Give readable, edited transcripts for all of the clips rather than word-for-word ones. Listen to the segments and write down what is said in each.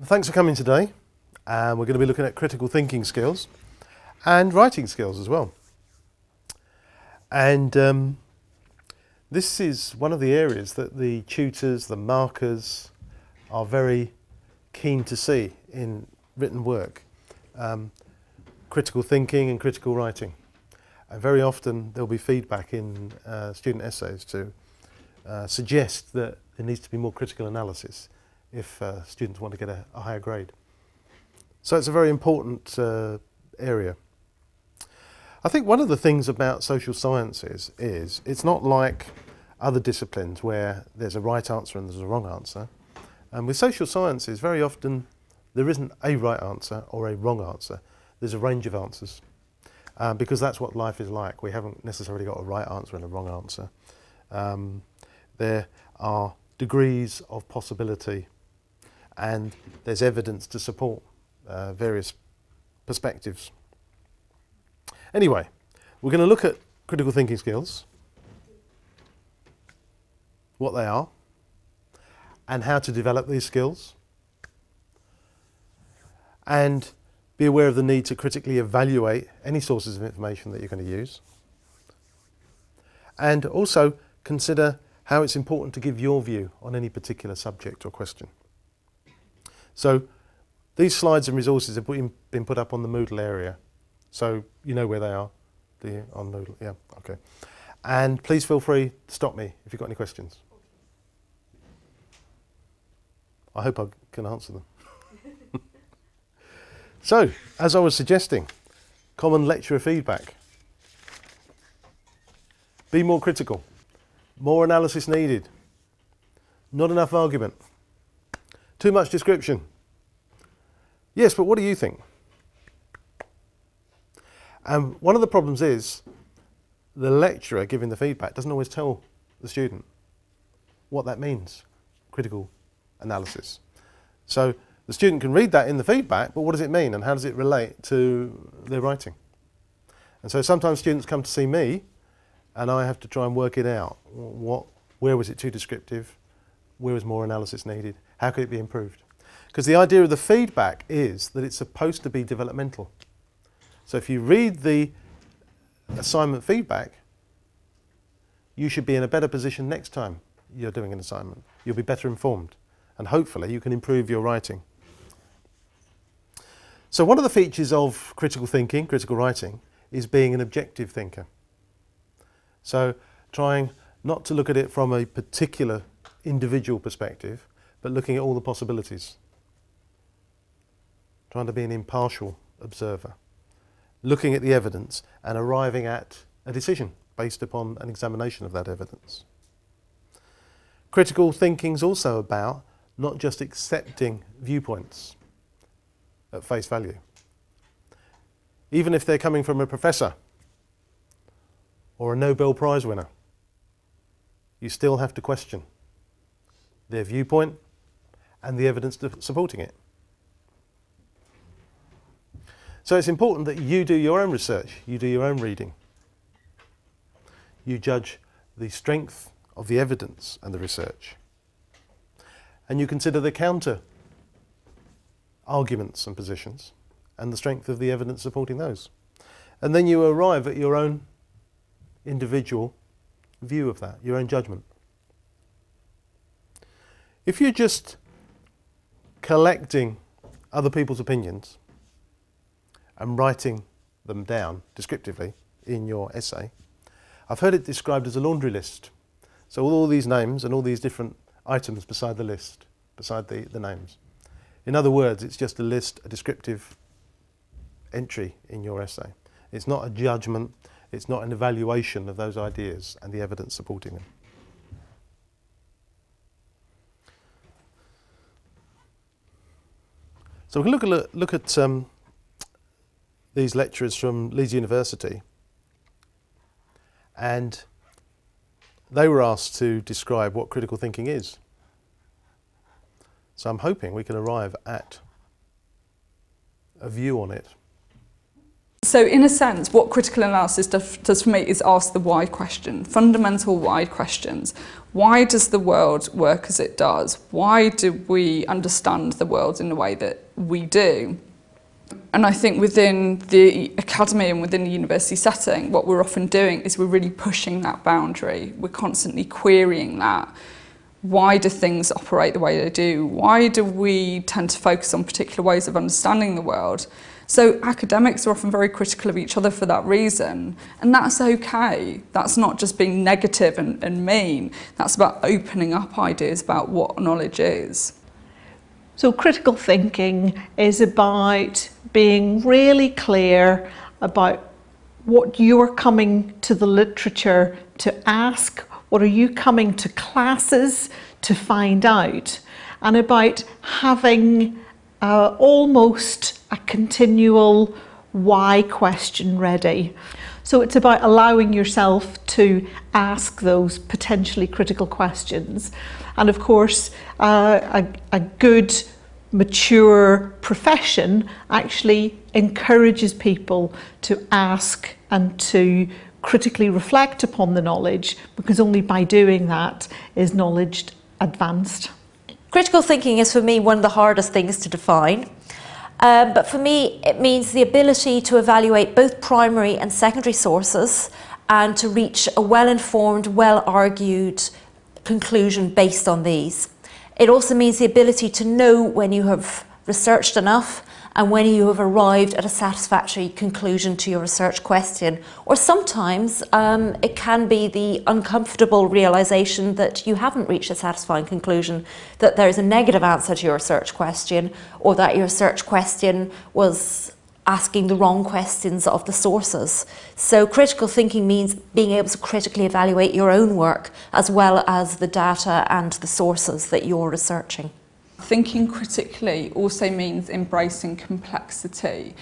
Thanks for coming today. We're going to be looking at critical thinking skills and writing skills as well. And this is one of the areas that the tutors, the markers are very keen to see in written work. Critical thinking and critical writing. And very often there'll be feedback in student essays to suggest that there needs to be more critical analysis if students want to get a higher grade. So it's a very important area. I think one of the things about social sciences is it's not like other disciplines where there's a right answer and there's a wrong answer. And with social sciences, very often there isn't a right answer or a wrong answer. There's a range of answers because that's what life is like. We haven't necessarily got a right answer and a wrong answer. There are degrees of possibility and there's evidence to support various perspectives. Anyway, we're going to look at critical thinking skills, what they are, and how to develop these skills, and be aware of the need to critically evaluate any sources of information that you're going to use, and also consider how it's important to give your view on any particular subject or question. So these slides and resources have been put up on the Moodle area. So you know where they are, do you, on Moodle? Yeah, okay. And please feel free to stop me if you've got any questions. I hope I can answer them. So, as I was suggesting, common lecturer feedback. Be more critical. More analysis needed. Not enough argument. Too much description. Yes, but what do you think? And one of the problems is the lecturer giving the feedback doesn't always tell the student what that means, critical analysis. So the student can read that in the feedback, but what does it mean and how does it relate to their writing? And so sometimes students come to see me and I have to try and work it out. Where was it too descriptive? Where was more analysis needed? How could it be improved? Because the idea of the feedback is that it's supposed to be developmental. So if you read the assignment feedback, you should be in a better position next time you're doing an assignment. You'll be better informed and hopefully you can improve your writing. So one of the features of critical thinking, critical writing, is being an objective thinker. So trying not to look at it from a particular individual perspective, but looking at all the possibilities. Trying to be an impartial observer. Looking at the evidence and arriving at a decision based upon an examination of that evidence. Critical thinking is also about not just accepting viewpoints at face value. Even if they're coming from a professor or a Nobel Prize winner, you still have to question their viewpoint and the evidence supporting it. So it's important that you do your own research, you do your own reading. You judge the strength of the evidence and the research. And you consider the counter arguments and positions and the strength of the evidence supporting those. And then you arrive at your own individual view of that, your own judgment. If you're just collecting other people's opinions and writing them down descriptively in your essay, I've heard it described as a laundry list. So all these names and all these different items beside the list, beside the names. In other words, it's just a list, a descriptive entry in your essay. It's not a judgment, it's not an evaluation of those ideas and the evidence supporting them. So we can look at these lecturers from Leeds University, and they were asked to describe what critical thinking is. So I'm hoping we can arrive at a view on it. So in a sense, what critical analysis does for me is ask the why question, fundamental why questions. Why does the world work as it does? Why do we understand the world in the way that we do? And I think within the academy and within the university setting, what we're often doing is we're really pushing that boundary. We're constantly querying that. Why do things operate the way they do? Why do we tend to focus on particular ways of understanding the world? So academics are often very critical of each other for that reason, and that's okay. That's not just being negative and mean. That's about opening up ideas about what knowledge is. So critical thinking is about being really clear about what you're coming to the literature to ask, what are you coming to classes to find out, and about having almost a continual why question ready. So it's about allowing yourself to ask those potentially critical questions. And of course, a good, mature profession actually encourages people to ask and to critically reflect upon the knowledge, because only by doing that is knowledge advanced. Critical thinking is for me one of the hardest things to define. But for me, it means the ability to evaluate both primary and secondary sources and to reach a well-informed, well-argued conclusion based on these. It also means the ability to know when you have researched enough and when you have arrived at a satisfactory conclusion to your research question. Or sometimes it can be the uncomfortable realization that you haven't reached a satisfying conclusion, that there is a negative answer to your research question, or that your research question was asking the wrong questions of the sources. So critical thinking means being able to critically evaluate your own work as well as the data and the sources that you're researching. Thinking critically also means embracing complexity.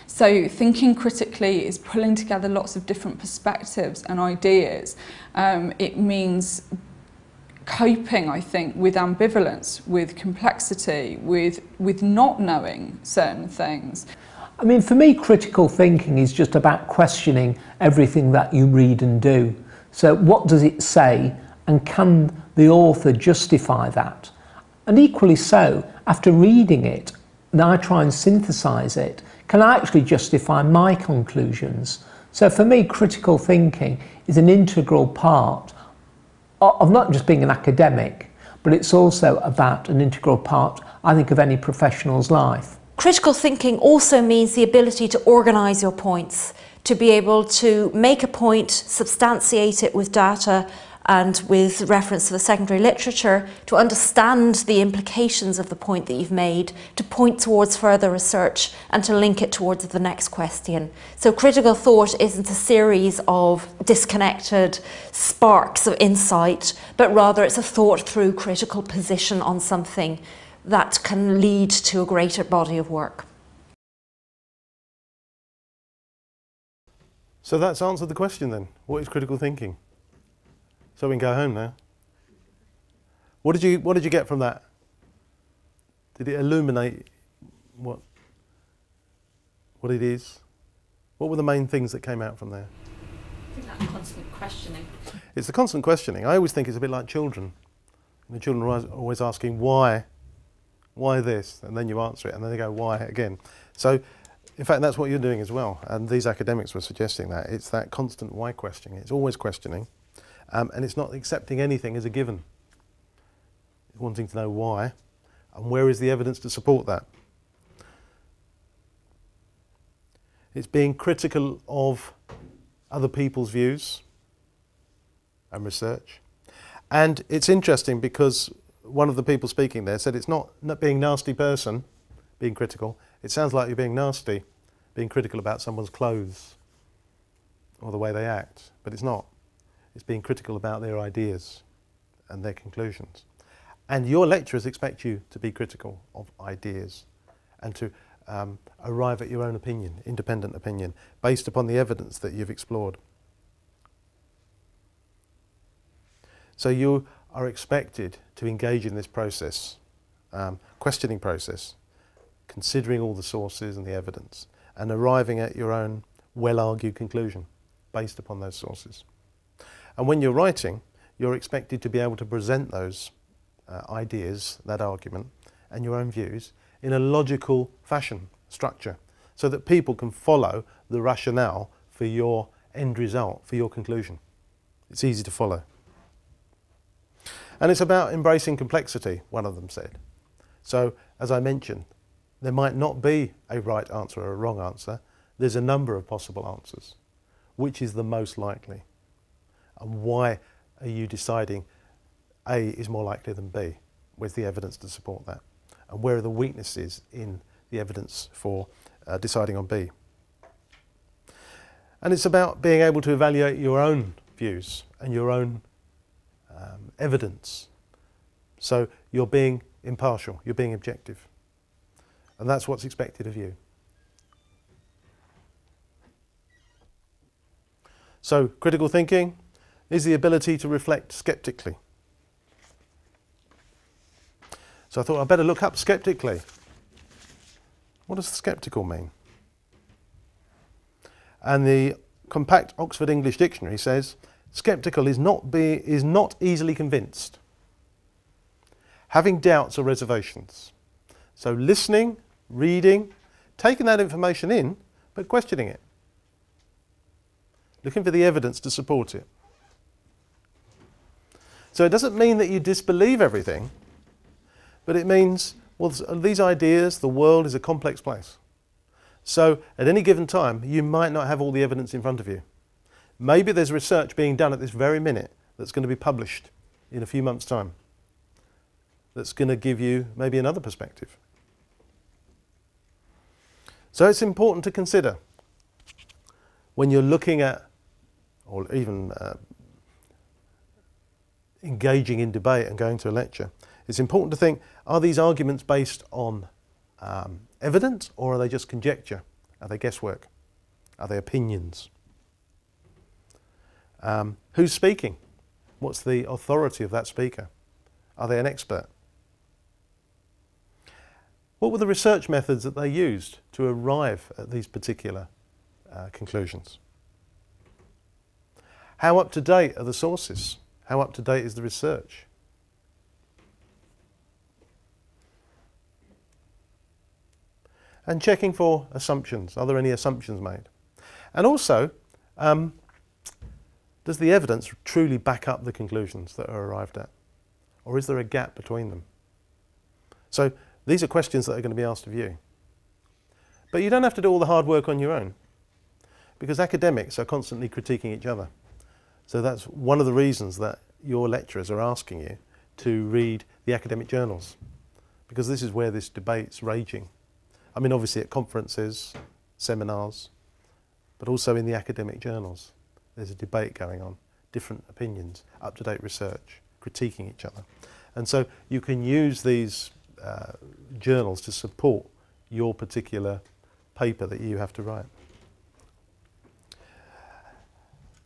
So thinking critically is pulling together lots of different perspectives and ideas. It means coping, I think, with ambivalence, with complexity, with not knowing certain things. I mean, for me, critical thinking is just about questioning everything that you read and do. So what does it say, and can the author justify that? And equally so, after reading it, and I try and synthesize it, can I actually justify my conclusions? So for me, critical thinking is an integral part of not just being an academic, but it's also about an integral part, I think, of any professional's life. Critical thinking also means the ability to organise your points, to be able to make a point, substantiate it with data and with reference to the secondary literature, to understand the implications of the point that you've made, to point towards further research and to link it towards the next question. So critical thought isn't a series of disconnected sparks of insight, but rather it's a thought through critical position on something that can lead to a greater body of work. So that's answered the question then. What is critical thinking? So we can go home now. What did you get from that? Did it illuminate what it is? What were the main things that came out from there? I think that constant questioning. It's the constant questioning. I always think it's a bit like children. The children are always asking why this, and then you answer it, and then they go why again. So, in fact, that's what you're doing as well. And these academics were suggesting that it's that constant why questioning. It's always questioning. And it's not accepting anything as a given. It's wanting to know why, and where is the evidence to support that. It's being critical of other people's views and research. And it's interesting because one of the people speaking there said it's not being a nasty person, being critical. It sounds like you're being nasty, being critical about someone's clothes or the way they act, but it's not. It's being critical about their ideas and their conclusions. And your lecturers expect you to be critical of ideas and to arrive at your own opinion, independent opinion, based upon the evidence that you've explored. So you are expected to engage in this process, questioning process, considering all the sources and the evidence, and arriving at your own well-argued conclusion based upon those sources. And when you're writing, you're expected to be able to present those ideas, that argument, and your own views in a logical fashion, structure, so that people can follow the rationale for your end result, for your conclusion. It's easy to follow. And it's about embracing complexity, one of them said. So, as I mentioned, there might not be a right answer or a wrong answer. There's a number of possible answers. Which is the most likely? And why are you deciding A is more likely than B? Where's the evidence to support that? And where are the weaknesses in the evidence for deciding on B? And it's about being able to evaluate your own views and your own evidence. So you're being impartial, you're being objective. And that's what's expected of you. So critical thinking is the ability to reflect skeptically. So I thought I'd better look up skeptically. What does skeptical mean? And the compact Oxford English Dictionary says, skeptical is not easily convinced, having doubts or reservations. So listening, reading, taking that information in, but questioning it. Looking for the evidence to support it. So it doesn't mean that you disbelieve everything, but it means, well, these ideas, the world is a complex place. So at any given time, you might not have all the evidence in front of you. Maybe there's research being done at this very minute that's going to be published in a few months' time that's going to give you maybe another perspective. So it's important to consider when you're looking at, or even engaging in debate and going to a lecture, it's important to think, are these arguments based on evidence, or are they just conjecture? Are they guesswork? Are they opinions? Who's speaking? What's the authority of that speaker? Are they an expert? What were the research methods that they used to arrive at these particular conclusions? How up to date are the sources? How up to date is the research? And checking for assumptions. Are there any assumptions made? And also, does the evidence truly back up the conclusions that are arrived at? Or is there a gap between them? So these are questions that are going to be asked of you. But you don't have to do all the hard work on your own, because academics are constantly critiquing each other. So that's one of the reasons that your lecturers are asking you to read the academic journals, because this is where this debate's raging. I mean, obviously at conferences, seminars, but also in the academic journals. There's a debate going on, different opinions, up-to-date research, critiquing each other. And so you can use these journals to support your particular paper that you have to write.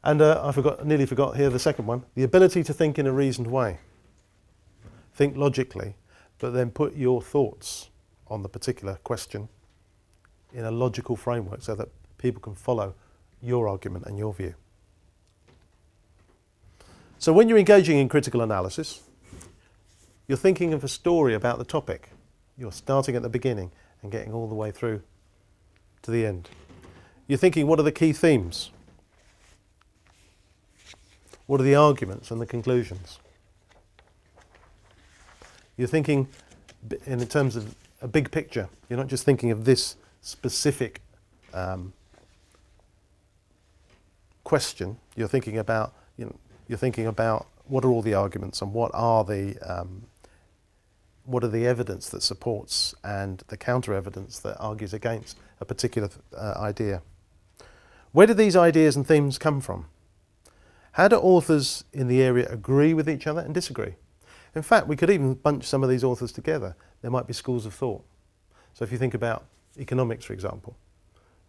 And I nearly forgot here the second one, the ability to think in a reasoned way. Think logically, but then put your thoughts on the particular question in a logical framework so that people can follow your argument and your view. So when you're engaging in critical analysis, you're thinking of a story about the topic. You're starting at the beginning and getting all the way through to the end. You're thinking, what are the key themes? What are the arguments and the conclusions? You're thinking in terms of a big picture. You're not just thinking of this specific question. You're thinking about, what are all the arguments and what are the evidence that supports and the counter evidence that argues against a particular idea. Where do these ideas and themes come from? How do authors in the area agree with each other and disagree? In fact, we could even bunch some of these authors together. There might be schools of thought. So if you think about economics, for example,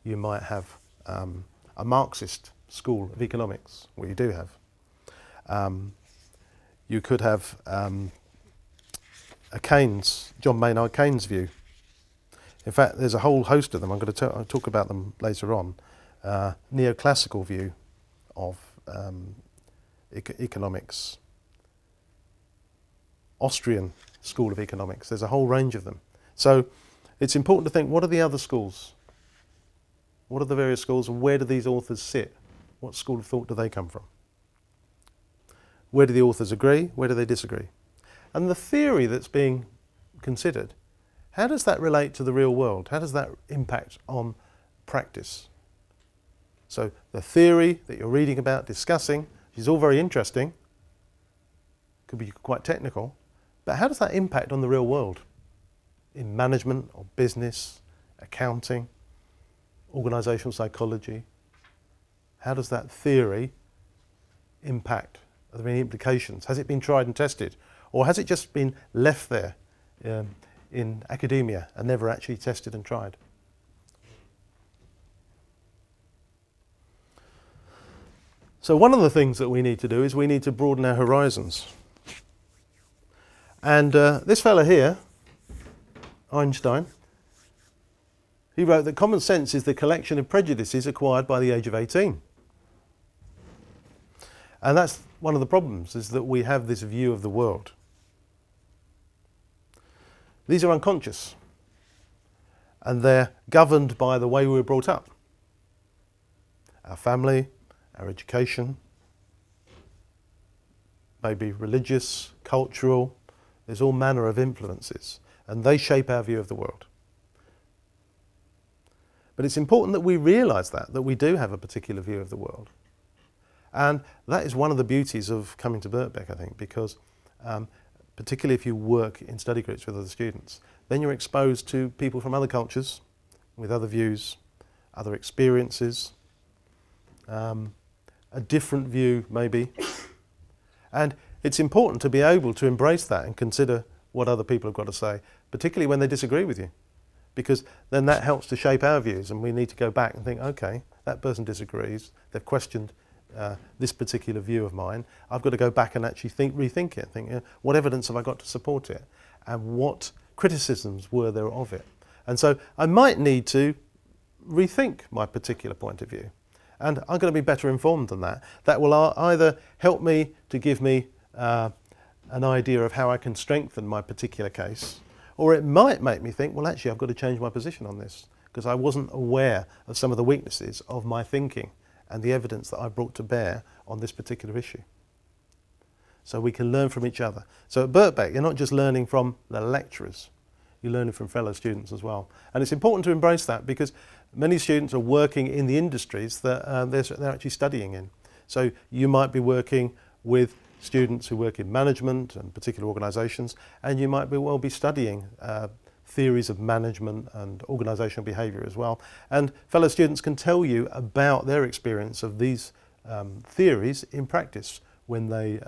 you might have a Marxist school of economics. Well, you do have. You could have a Keynes, John Maynard Keynes view. In fact, there's a whole host of them. I'm going to talk about them later on. neoclassical view of economics, Austrian school of economics. There's a whole range of them. So it's important to think, what are the other schools? What are the various schools, and where do these authors sit? What school of thought do they come from? Where do the authors agree? Where do they disagree? And the theory that's being considered, how does that relate to the real world? How does that impact on practice? So the theory that you're reading about, discussing, which is all very interesting, could be quite technical, but how does that impact on the real world? In management or business, accounting, organisational psychology? How does that theory impact? Are there any implications? Has it been tried and tested? Or has it just been left there in academia and never actually tested and tried? So one of the things that we need to do is we need to broaden our horizons. And this fella here, Einstein, he wrote that common sense is the collection of prejudices acquired by the age of 18. And that's one of the problems, is that we have this view of the world. These are unconscious, and they're governed by the way we were brought up. Our family, our education, maybe religious, cultural, there's all manner of influences, and they shape our view of the world. But it's important that we realise that we do have a particular view of the world. And that is one of the beauties of coming to Birkbeck, I think, because particularly if you work in study groups with other students, then you're exposed to people from other cultures, with other views, other experiences, a different view maybe. And it's important to be able to embrace that and consider what other people have got to say, particularly when they disagree with you, because then that helps to shape our views, and we need to go back and think, okay, that person disagrees, they've questioned this particular view of mine. I've got to go back and actually rethink it, think, what evidence have I got to support it, and what criticisms were there of it. And so I might need to rethink my particular point of view, and I'm going to be better informed than that. That will either help me to give me an idea of how I can strengthen my particular case, or it might make me think, well, actually I've got to change my position on this because I wasn't aware of some of the weaknesses of my thinking and the evidence that I brought to bear on this particular issue. So we can learn from each other. So at Birkbeck, you're not just learning from the lecturers, you're learning from fellow students as well. And it's important to embrace that, because many students are working in the industries that they're actually studying in. So you might be working with students who work in management and particular organisations, and you might well be studying theories of management and organisational behaviour as well. And fellow students can tell you about their experience of these theories in practice when they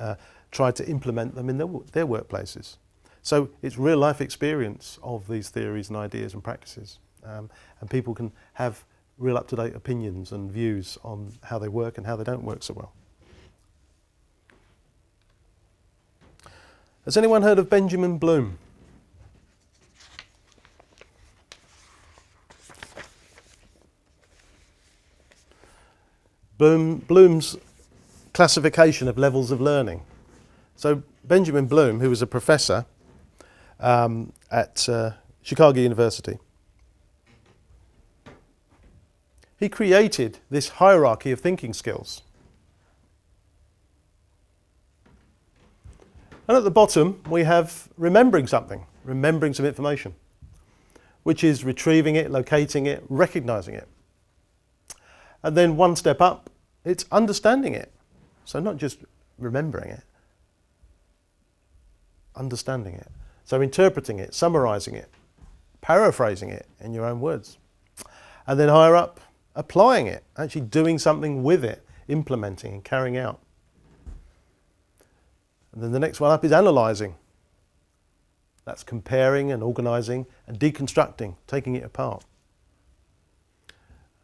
try to implement them in their workplaces. So it's real life experience of these theories and ideas and practices. And people can have real up-to-date opinions and views on how they work and how they don't work so well. Has anyone heard of Benjamin Bloom? Bloom's classification of levels of learning. So Benjamin Bloom, who was a professor at Chicago University, he created this hierarchy of thinking skills. And at the bottom we have remembering something, remembering some information, which is retrieving it, locating it, recognising it. And then one step up, it's understanding it. So not just remembering it, understanding it. So interpreting it, summarising it, paraphrasing it in your own words. And then higher up, applying it, actually doing something with it, implementing and carrying out. And then the next one up is analysing. That's comparing and organising and deconstructing, taking it apart.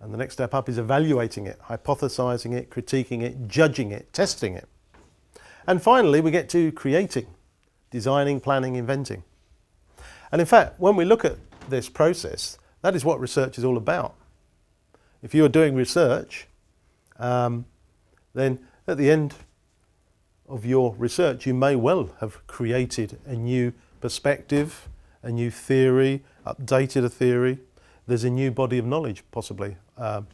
And the next step up is evaluating it, hypothesising it, critiquing it, judging it, testing it. And finally we get to creating, designing, planning, inventing. And in fact, when we look at this process, that is what research is all about. If you are doing research, then at the end of your research, you may well have created a new perspective, a new theory, updated a theory. There's a new body of knowledge, possibly, that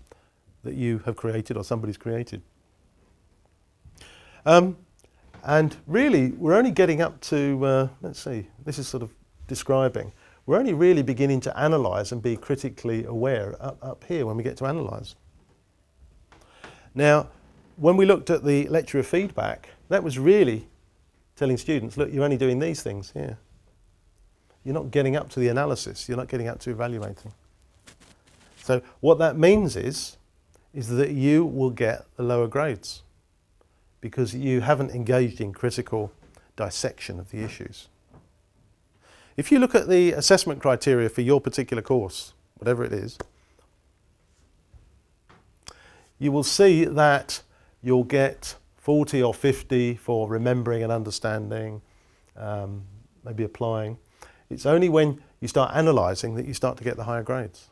you have created or somebody's created. And really, we're only getting up to, let's see, this is sort of describing, we're only really beginning to analyse and be critically aware up here when we get to analyse. Now, when we looked at the lecturer feedback, that was really telling students, look, you're only doing these things here. You're not getting up to the analysis, you're not getting up to evaluating. So what that means is that you will get the lower grades because you haven't engaged in critical dissection of the issues. If you look at the assessment criteria for your particular course, whatever it is, you will see that you'll get 40 or 50 for remembering and understanding, maybe applying. It's only when you start analysing that you start to get the higher grades.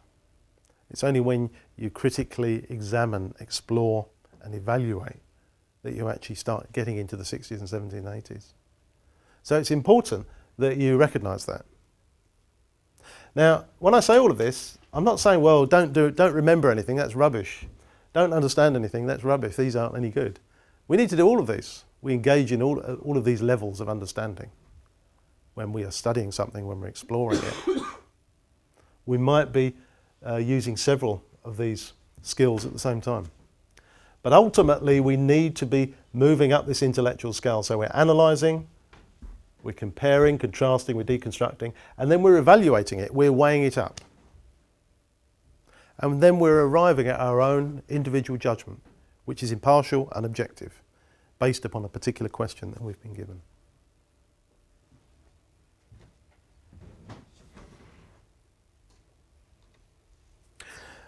It's only when you critically examine, explore and evaluate that you actually start getting into the 60s and 70s and 80s. So it's important that you recognise that. Now, when I say all of this, I'm not saying, well, don't remember anything, that's rubbish. Don't understand anything, that's rubbish, these aren't any good. We need to do all of this. We engage in all of these levels of understanding when we are studying something, when we're exploring it. We might be using several of these skills at the same time. But ultimately, we need to be moving up this intellectual scale. So we're analysing, we're comparing, contrasting, we're deconstructing, and then we're evaluating it, we're weighing it up. And then we're arriving at our own individual judgment, which is impartial and objective, based upon a particular question that we've been given.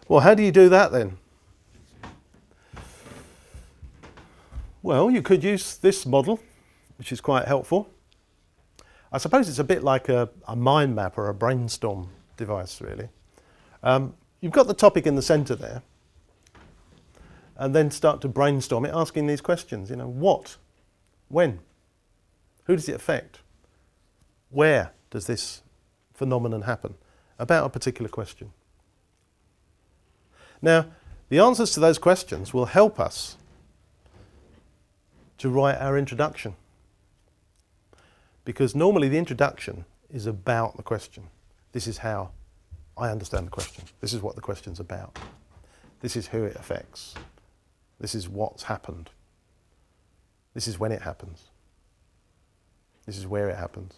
Well, how do you do that then? Well, you could use this model, which is quite helpful. I suppose it's a bit like a mind map or a brainstorm device, really. You've got the topic in the centre there, and then start to brainstorm it, asking these questions. You know, what? When? Who does it affect? Where does this phenomenon happen? About a particular question. Now, the answers to those questions will help us to write our introduction. Because normally the introduction is about the question. This is how I understand the question. This is what the question's about. This is who it affects. This is what's happened. This is when it happens. This is where it happens.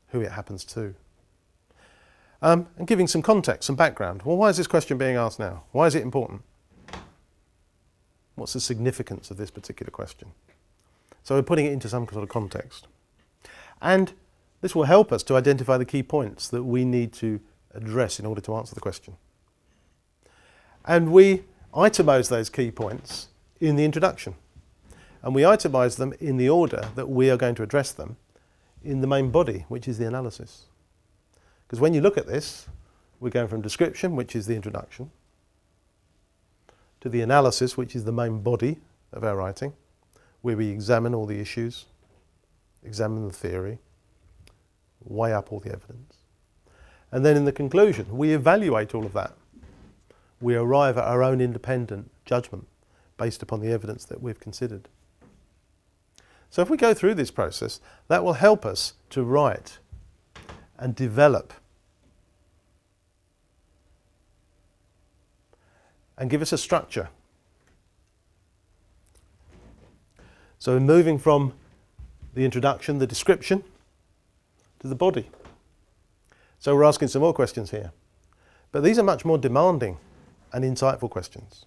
Who it happens to. And giving some context, some background. Well, why is this question being asked now? Why is it important? What's the significance of this particular question? So we're putting it into some sort of context. And this will help us to identify the key points that we need to address in order to answer the question. And we itemise those key points in the introduction. And we itemise them in the order that we are going to address them in the main body, which is the analysis. Because when you look at this, we're going from description, which is the introduction, to the analysis, which is the main body of our writing, where we examine all the issues, examine the theory, weigh up all the evidence. And then in the conclusion, we evaluate all of that. We arrive at our own independent judgment based upon the evidence that we've considered. So if we go through this process, that will help us to write and develop and give us a structure. So we're moving from the introduction, the description, to the body. So we're asking some more questions here. But these are much more demanding and insightful questions.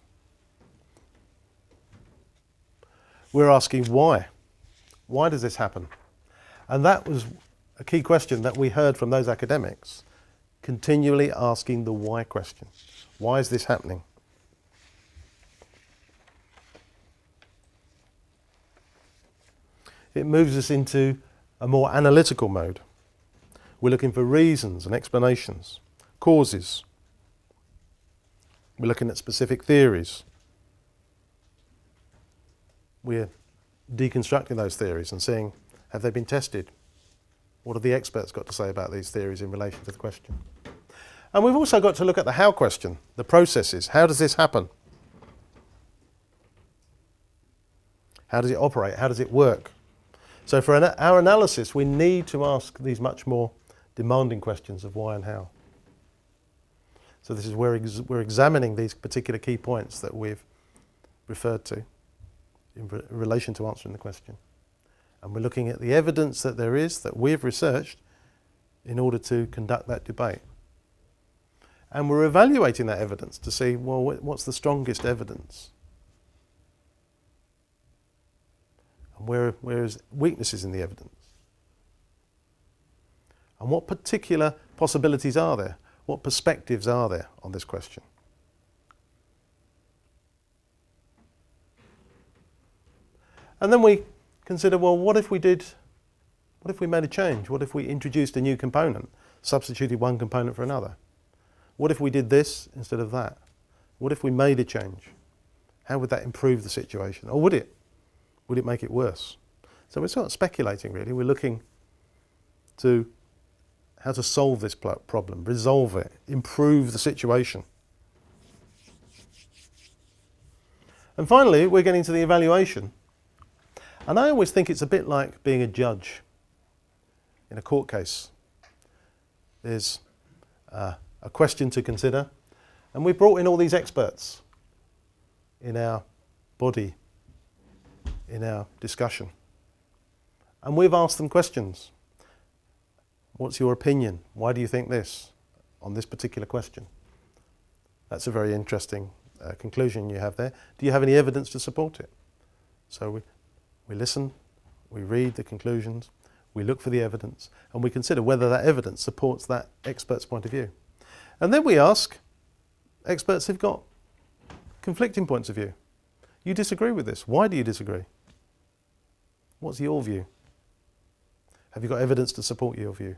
We're asking why. Why does this happen? And that was a key question that we heard from those academics, continually asking the why question. Why is this happening? It moves us into a more analytical mode. We're looking for reasons and explanations, causes. We're looking at specific theories. We're deconstructing those theories and seeing, have they been tested? What have the experts got to say about these theories in relation to the question? And we've also got to look at the how question, the processes. How does this happen? How does it operate? How does it work? So for our analysis, we need to ask these much more demanding questions of why and how. So this is where we're examining these particular key points that we've referred to in relation to answering the question. And we're looking at the evidence that there is, that we've researched, in order to conduct that debate. And we're evaluating that evidence to see, well, what's the strongest evidence? And where is weaknesses in the evidence? And what particular possibilities are there? What perspectives are there on this question? And then we consider, well, what if we made a change? What if we introduced a new component, substituted one component for another? What if we did this instead of that? What if we made a change? How would that improve the situation? Or would it? Would it make it worse? So we're sort of speculating, really. We're looking to how to solve this problem, resolve it, improve the situation. And finally, we're getting to the evaluation. And I always think it's a bit like being a judge in a court case. There's a question to consider, and we've brought in all these experts in our body, in our discussion. And we've asked them questions. What's your opinion? Why do you think this on this particular question? That's a very interesting conclusion you have there. Do you have any evidence to support it? So we listen, we read the conclusions, we look for the evidence, and we consider whether that evidence supports that expert's point of view. And then we ask experts who've got conflicting points of view. You disagree with this. Why do you disagree? What's your view? Have you got evidence to support your view?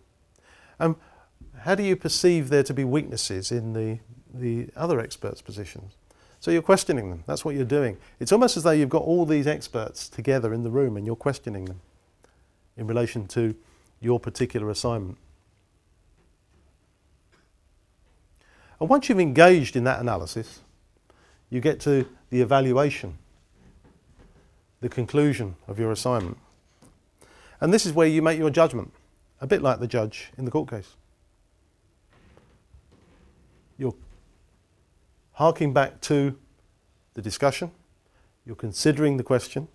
How do you perceive there to be weaknesses in the other experts' positions? So you're questioning them. That's what you're doing. It's almost as though you've got all these experts together in the room and you're questioning them in relation to your particular assignment. And once you've engaged in that analysis, you get to the evaluation, the conclusion of your assignment. And this is where you make your judgment, a bit like the judge in the court case. You're harking back to the discussion, you're considering the question,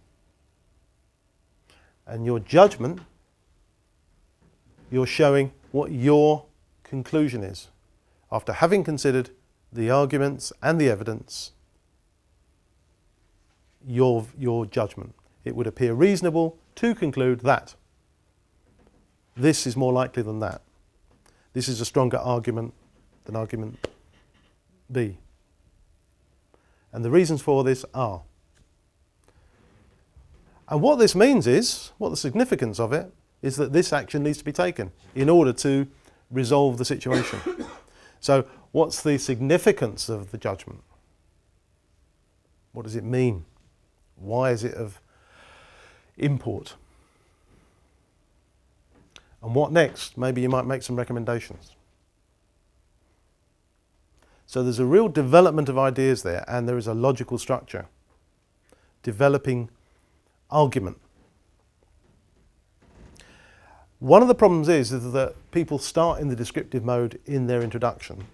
and your judgment, you're showing what your conclusion is. After having considered the arguments and the evidence, your judgment. It would appear reasonable to conclude that this is more likely than that. This is a stronger argument than argument B. And the reasons for this are. And what this means is, what the significance of it, is that this action needs to be taken in order to resolve the situation. So what's the significance of the judgment? What does it mean? Why is it of import? And what next? Maybe you might make some recommendations. So there's a real development of ideas there, and there is a logical structure. Developing argument. One of the problems is that people start in the descriptive mode in their introduction,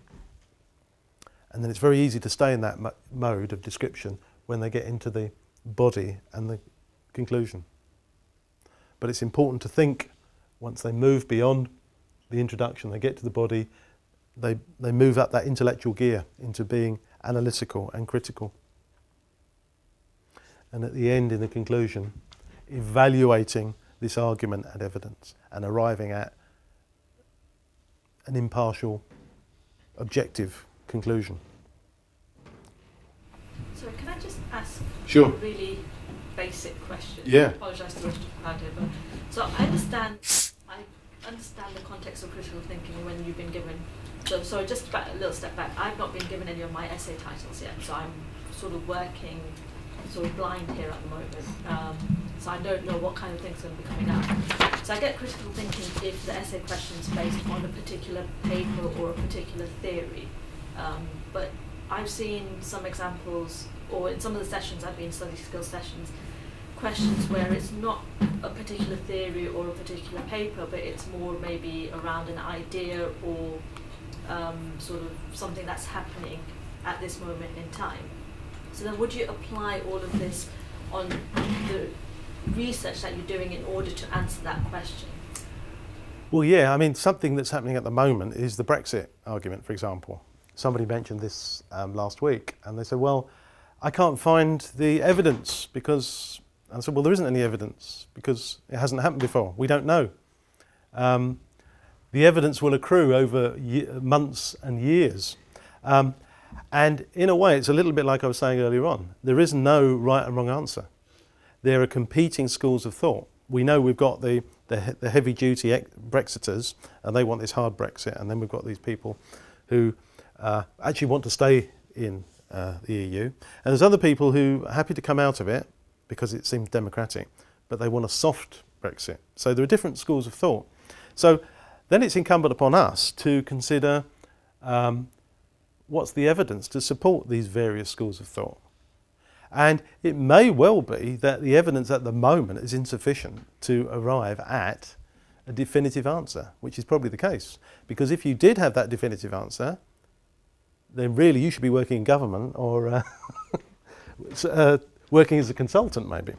and then it's very easy to stay in that mode of description when they get into the body and the conclusion. But it's important to think, once they move beyond the introduction, they get to the body, they move up that intellectual gear into being analytical and critical. And at the end, in the conclusion, evaluating this argument and evidence and arriving at an impartial, objective conclusion. So can I just ask Sure. a really basic question? Yeah. I apologise to rush out here, but so I understand the context of critical thinking when you've been given So sorry, just a little step back. I've not been given any of my essay titles yet, so I'm sort of working sort of blind here at the moment. So I don't know what kind of things are going to be coming out. So I get critical thinking if the essay question is based on a particular paper or a particular theory. But I've seen some examples, or in some of the sessions I've been in, study skills sessions, questions where it's not a particular theory or a particular paper, but it's more maybe around an idea or sort of something that's happening at this moment in time. So then would you apply all of this on the research that you're doing in order to answer that question? Well, yeah, I mean, something that's happening at the moment is the Brexit argument, for example. Somebody mentioned this last week, and they said, well, I can't find the evidence because... I said, well, there isn't any evidence because it hasn't happened before. We don't know. The evidence will accrue over months and years. And in a way, it's a little bit like I was saying earlier on. There is no right and wrong answer. There are competing schools of thought. We know we've got the heavy-duty Brexiters, and they want this hard Brexit, and then we've got these people who actually want to stay in the EU. And there's other people who are happy to come out of it because it seems democratic, but they want a soft Brexit. So there are different schools of thought. So then it's incumbent upon us to consider what's the evidence to support these various schools of thought. And it may well be that the evidence at the moment is insufficient to arrive at a definitive answer, which is probably the case. Because if you did have that definitive answer, then really you should be working in government or working as a consultant maybe.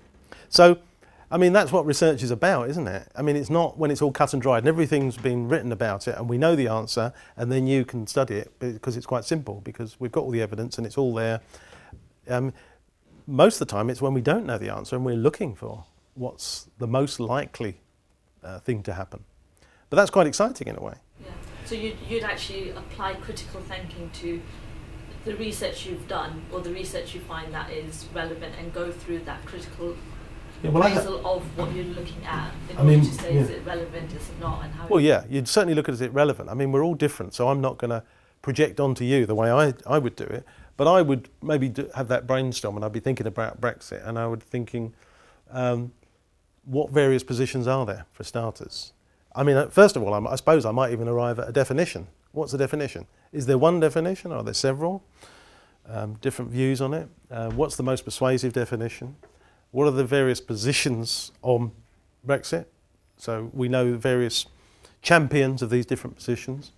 So, I mean, that's what research is about, isn't it? I mean, it's not when it's all cut and dried and everything's been written about it and we know the answer and then you can study it because it's quite simple because we've got all the evidence and it's all there. Most of the time it's when we don't know the answer and we're looking for what's the most likely thing to happen. But that's quite exciting in a way. Yeah. So you'd actually apply critical thinking to the research you've done or the research you find that is relevant and go through that critical appraisal of what you're looking at in order to say is it relevant, is it not, and how... Well, yeah, you'd certainly look at is it relevant. I mean, we're all different, so I'm not going to project onto you the way I would do it, but I would maybe have that brainstorm and I'd be thinking about Brexit and I would be thinking what various positions are there for starters. I mean, first of all, I suppose I might even arrive at a definition. What's the definition? Is there one definition? Are there several? Different views on it. What's the most persuasive definition? What are the various positions on Brexit? So we know various champions of these different positions.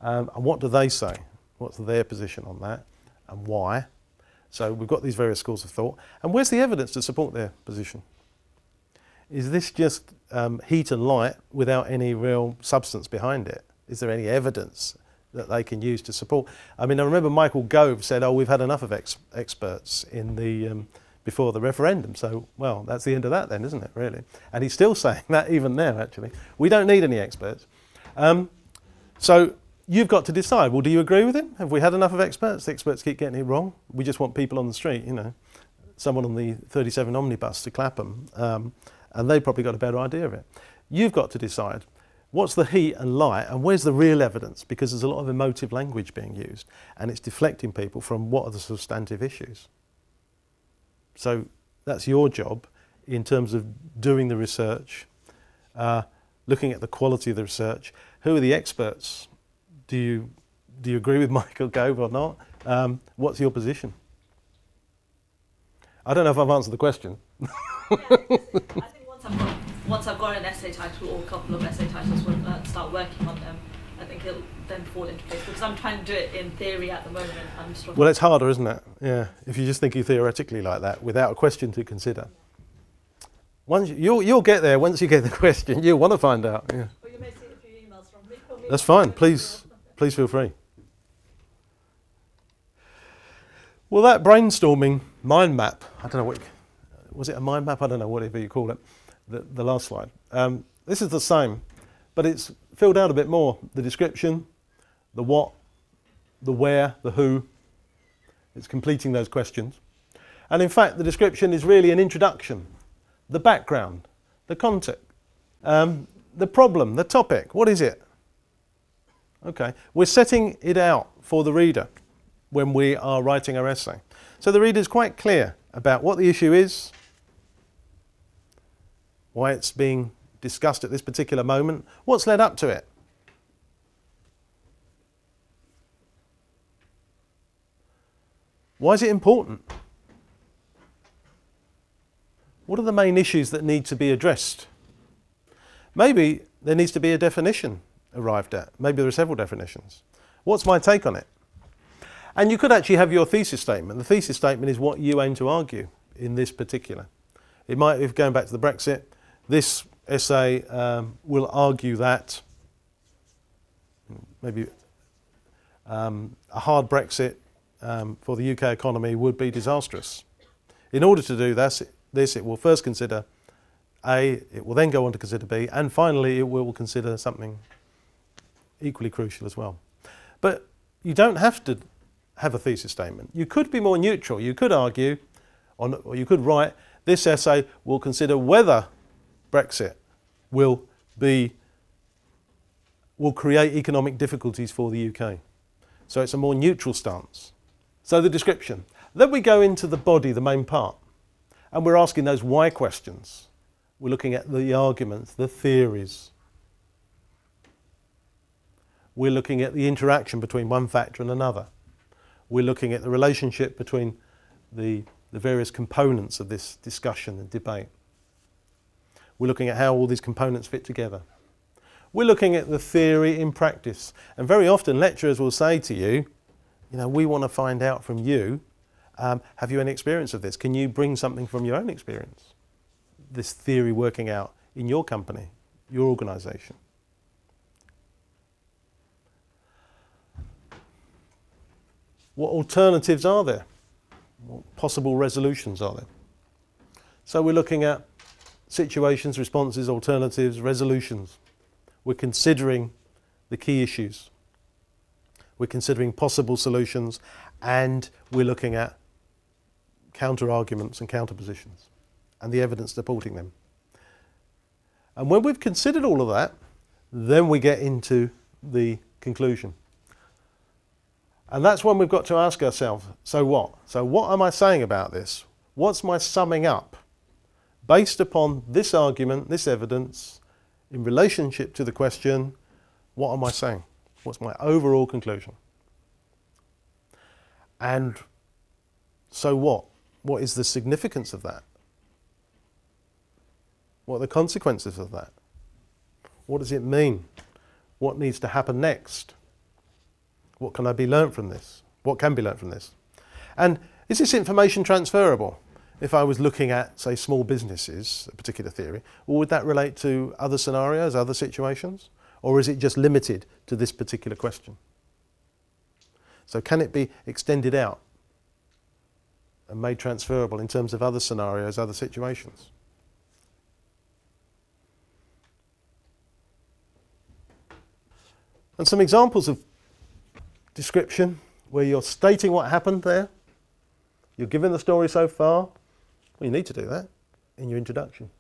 And what do they say? What's their position on that and why? So we've got these various schools of thought. And where's the evidence to support their position? Is this just heat and light without any real substance behind it? Is there any evidence that they can use to support? I mean, I remember Michael Gove said, oh, we've had enough of experts in the, before the referendum. So, well, that's the end of that then, isn't it, really? And he's still saying that even now, actually. We don't need any experts. So you've got to decide, well, do you agree with him? Have we had enough of experts? The experts keep getting it wrong. We just want people on the street, you know, someone on the 37 omnibus to clap them. And they've probably got a better idea of it. You've got to decide what's the heat and light and where's the real evidence, because there's a lot of emotive language being used and it's deflecting people from what are the substantive issues. So that's your job in terms of doing the research, looking at the quality of the research. Who are the experts? Do you agree with Michael Gove or not? What's your position? I don't know if I've answered the question. Yeah, I think once I've got an essay title or a couple of essay titles, we'll start working on them. I think it'll then fall into place because I'm trying to do it in theory at the moment. I'm struggling. Well, it's harder, isn't it? Yeah, if you're just thinking theoretically like that without a question to consider. Once you'll get there once you get the question. You'll want to find out. Yeah. Well, you may see a few emails from me. That's fine. Please feel free. Well, that brainstorming mind map. I don't know what was it, a mind map? I don't know, whatever you call it. The last slide. This is the same, but it's filled out a bit more. The description, the what, the where, the who. It's completing those questions. And in fact, the description is really an introduction, the background, the context, the problem, the topic. What is it? Okay, we're setting it out for the reader when we are writing our essay. So the reader is quite clear about what the issue is, why it's being discussed at this particular moment, what's led up to it. Why is it important? What are the main issues that need to be addressed? Maybe there needs to be a definition arrived at. Maybe there are several definitions. What's my take on it? And you could actually have your thesis statement. The thesis statement is what you aim to argue in this particular. It might, if going back to the Brexit, this essay will argue that maybe a hard Brexit for the UK economy would be disastrous. In order to do this, it will first consider A, it will then go on to consider B, and finally it will consider something equally crucial as well. But you don't have to have a thesis statement. You could be more neutral. You could argue, or you could write, this essay will consider whether Brexit will create economic difficulties for the UK. So it's a more neutral stance. So the description. Then we go into the body, the main part, and we're asking those why questions. We're looking at the arguments, the theories. We're looking at the interaction between one factor and another. We're looking at the relationship between the various components of this discussion and debate. We're looking at how all these components fit together. We're looking at the theory in practice. And very often lecturers will say to you, we want to find out from you, have you any experience of this? Can you bring something from your own experience? This theory working out in your company, your organisation. What alternatives are there? What possible resolutions are there? So we're looking at situations, responses, alternatives, resolutions. We're considering the key issues. We're considering possible solutions, and we're looking at counter-arguments and counter-positions and the evidence supporting them. And when we've considered all of that, then we get into the conclusion. And that's when we've got to ask ourselves, so what? So what am I saying about this? What's my summing up? Based upon this argument, this evidence, in relationship to the question, what am I saying? What's my overall conclusion? And so what? What is the significance of that? What are the consequences of that? What does it mean? What needs to happen next? What can I be learnt from this? What can be learnt from this? And is this information transferable? If I was looking at, say, small businesses, a particular theory, well, would that relate to other scenarios, other situations? Or is it just limited to this particular question? So can it be extended out and made transferable in terms of other scenarios, other situations? And some examples of description where you're stating what happened there. You're given the story so far. Well, you need to do that in your introduction.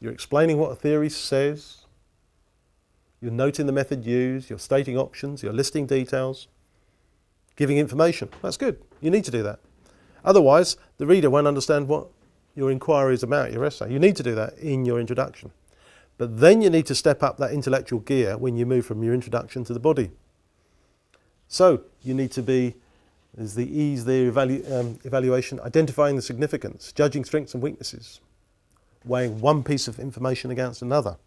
You're explaining what a theory says. You're noting the method used. You're stating options. You're listing details. Giving information. That's good. You need to do that. Otherwise, the reader won't understand what your inquiry is about, your essay. You need to do that in your introduction. But then you need to step up that intellectual gear when you move from your introduction to the body. So you need to be, there's the ease there, evaluation, identifying the significance, judging strengths and weaknesses, weighing one piece of information against another,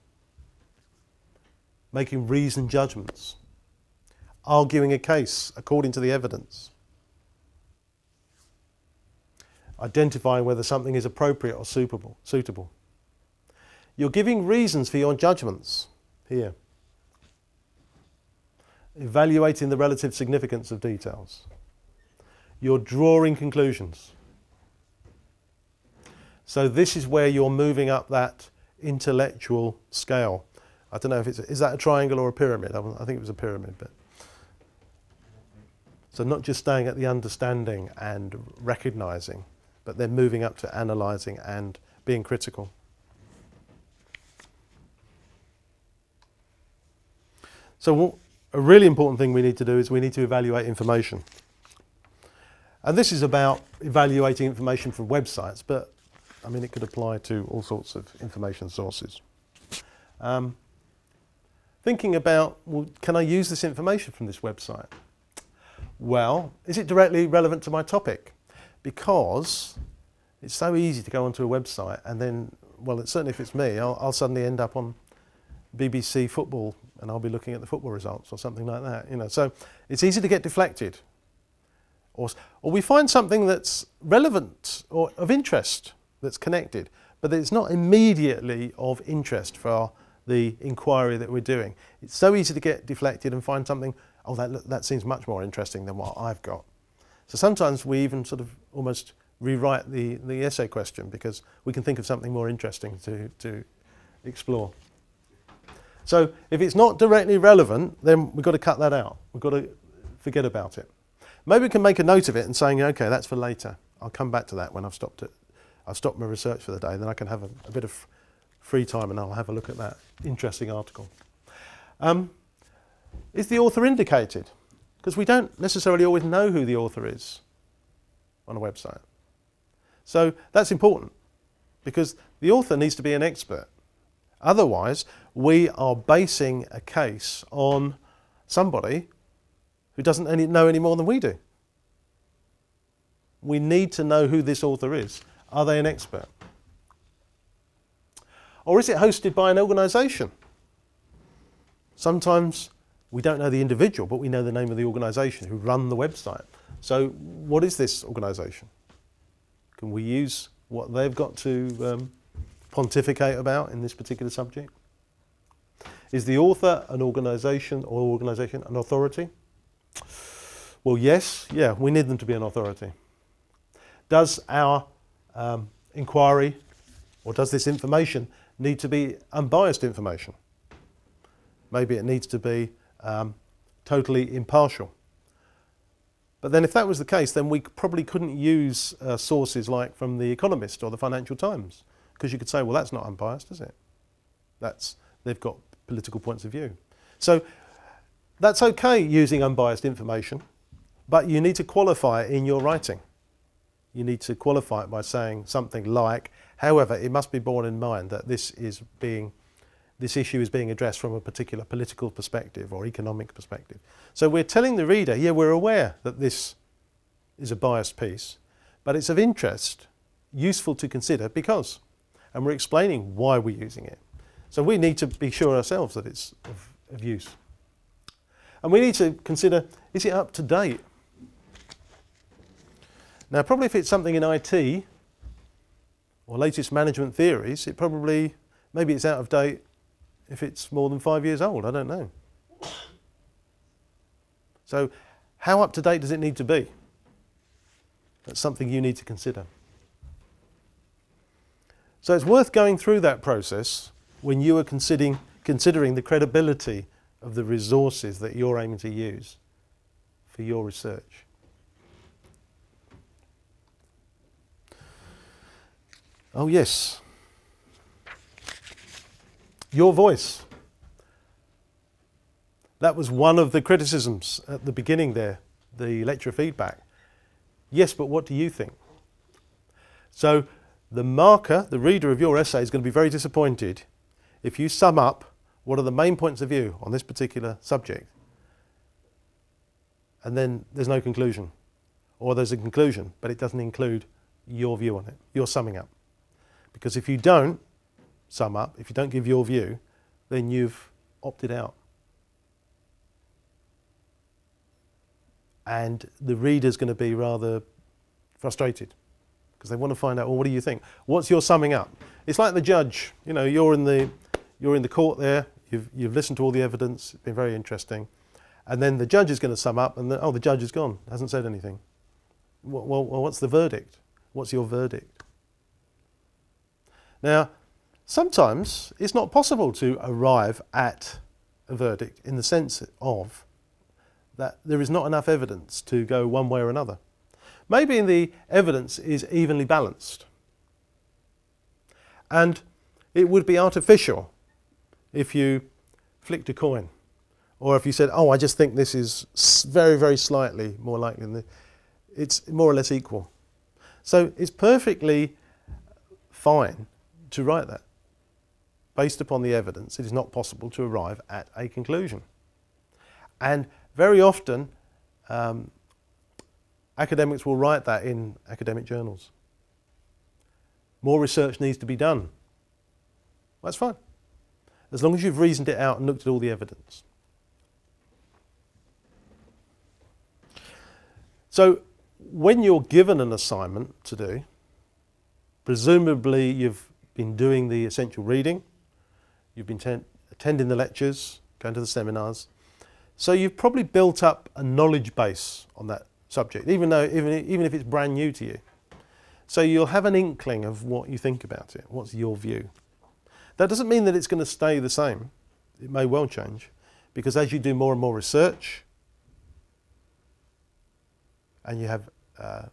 making reasoned judgments, arguing a case according to the evidence, identifying whether something is appropriate or suitable. You're giving reasons for your judgments here. Evaluating the relative significance of details. You're drawing conclusions. So this is where you're moving up that intellectual scale. I don't know if is that a triangle or a pyramid? I think it was a pyramid. But so not just staying at the understanding and recognising, but then moving up to analysing and being critical. So a really important thing we need to do is we need to evaluate information. And this is about evaluating information from websites, but I mean it could apply to all sorts of information sources. Thinking about, well, can I use this information from this website? Well, is it directly relevant to my topic? Because it's so easy to go onto a website and then, well, certainly if it's me, I'll suddenly end up on BBC football and I'll be looking at the football results or something like that, you know. So it's easy to get deflected. Or we find something that's relevant or of interest that's connected, but it's not immediately of interest for the inquiry that we're doing. It's so easy to get deflected and find something, oh, that seems much more interesting than what I've got. So sometimes we even sort of almost rewrite the essay question because we can think of something more interesting to explore. So if it's not directly relevant, then we've got to cut that out. We've got to forget about it. Maybe we can make a note of it and saying, okay, that's for later. I'll come back to that when I've stopped my research for the day. Then I can have a bit of free time and I'll have a look at that interesting article. Is the author indicated? Because we don't necessarily always know who the author is on a website. So that's important because the author needs to be an expert. Otherwise, we are basing a case on somebody who doesn't know any more than we do. We need to know who this author is. Are they an expert? Or is it hosted by an organisation? Sometimes we don't know the individual, but we know the name of the organisation who run the website. So what is this organisation? Can we use what they've got to pontificate about in this particular subject? Is the author an organisation or an authority? Well, yes, yeah, we need them to be an authority. Does our inquiry or does this information need to be unbiased information? Maybe it needs to be totally impartial. But then if that was the case, then we probably couldn't use sources like from The Economist or the Financial Times, because you could say, well, that's not unbiased, is it? They've got political points of view. So that's okay using unbiased information, but you need to qualify it in your writing. You need to qualify it by saying something like, however, it must be borne in mind that this issue is being addressed from a particular political perspective or economic perspective. So we're telling the reader, yeah, we're aware that this is a biased piece, but it's of interest, useful to consider because, and we're explaining why we're using it. So we need to be sure ourselves that it's of use. And we need to consider, is it up to date? Now, probably if it's something in IT or latest management theories, maybe it's out of date if it's more than 5 years old, I don't know. So how up to date does it need to be? That's something you need to consider. So it's worth going through that process when you are considering the credibility of the resources that you're aiming to use for your research. Oh yes, your voice. That was one of the criticisms at the beginning there, the lecture feedback. Yes, but what do you think? So the marker, the reader of your essay, is going to be very disappointed if you sum up what are the main points of view on this particular subject and then there's no conclusion, or there's a conclusion but it doesn't include your view on it, your summing up. Because if you don't sum up, if you don't give your view, then you've opted out. And the reader's going to be rather frustrated because they want to find out, well, what do you think? What's your summing up? It's like the judge. You know, you're in the court there. You've listened to all the evidence. It's been very interesting. And then the judge is going to sum up, and the judge is gone. Hasn't said anything. Well, what's the verdict? What's your verdict? Now, sometimes it's not possible to arrive at a verdict in the sense of that there is not enough evidence to go one way or another. Maybe the evidence is evenly balanced. And it would be artificial if you flicked a coin Or if you said, oh, I just think this is very, very slightly more likely than this, it's more or less equal. So it's perfectly fine to write that. Based upon the evidence, it is not possible to arrive at a conclusion. And very often, academics will write that in academic journals. More research needs to be done. That's fine, as long as you've reasoned it out and looked at all the evidence. So when you're given an assignment to do, presumably you've been doing the essential reading, you've been attending the lectures, going to the seminars, so you've probably built up a knowledge base on that subject, even if it's brand new to you. So you'll have an inkling of what you think about it, what's your view. That doesn't mean that it's going to stay the same. It may well change, because as you do more and more research, and you have a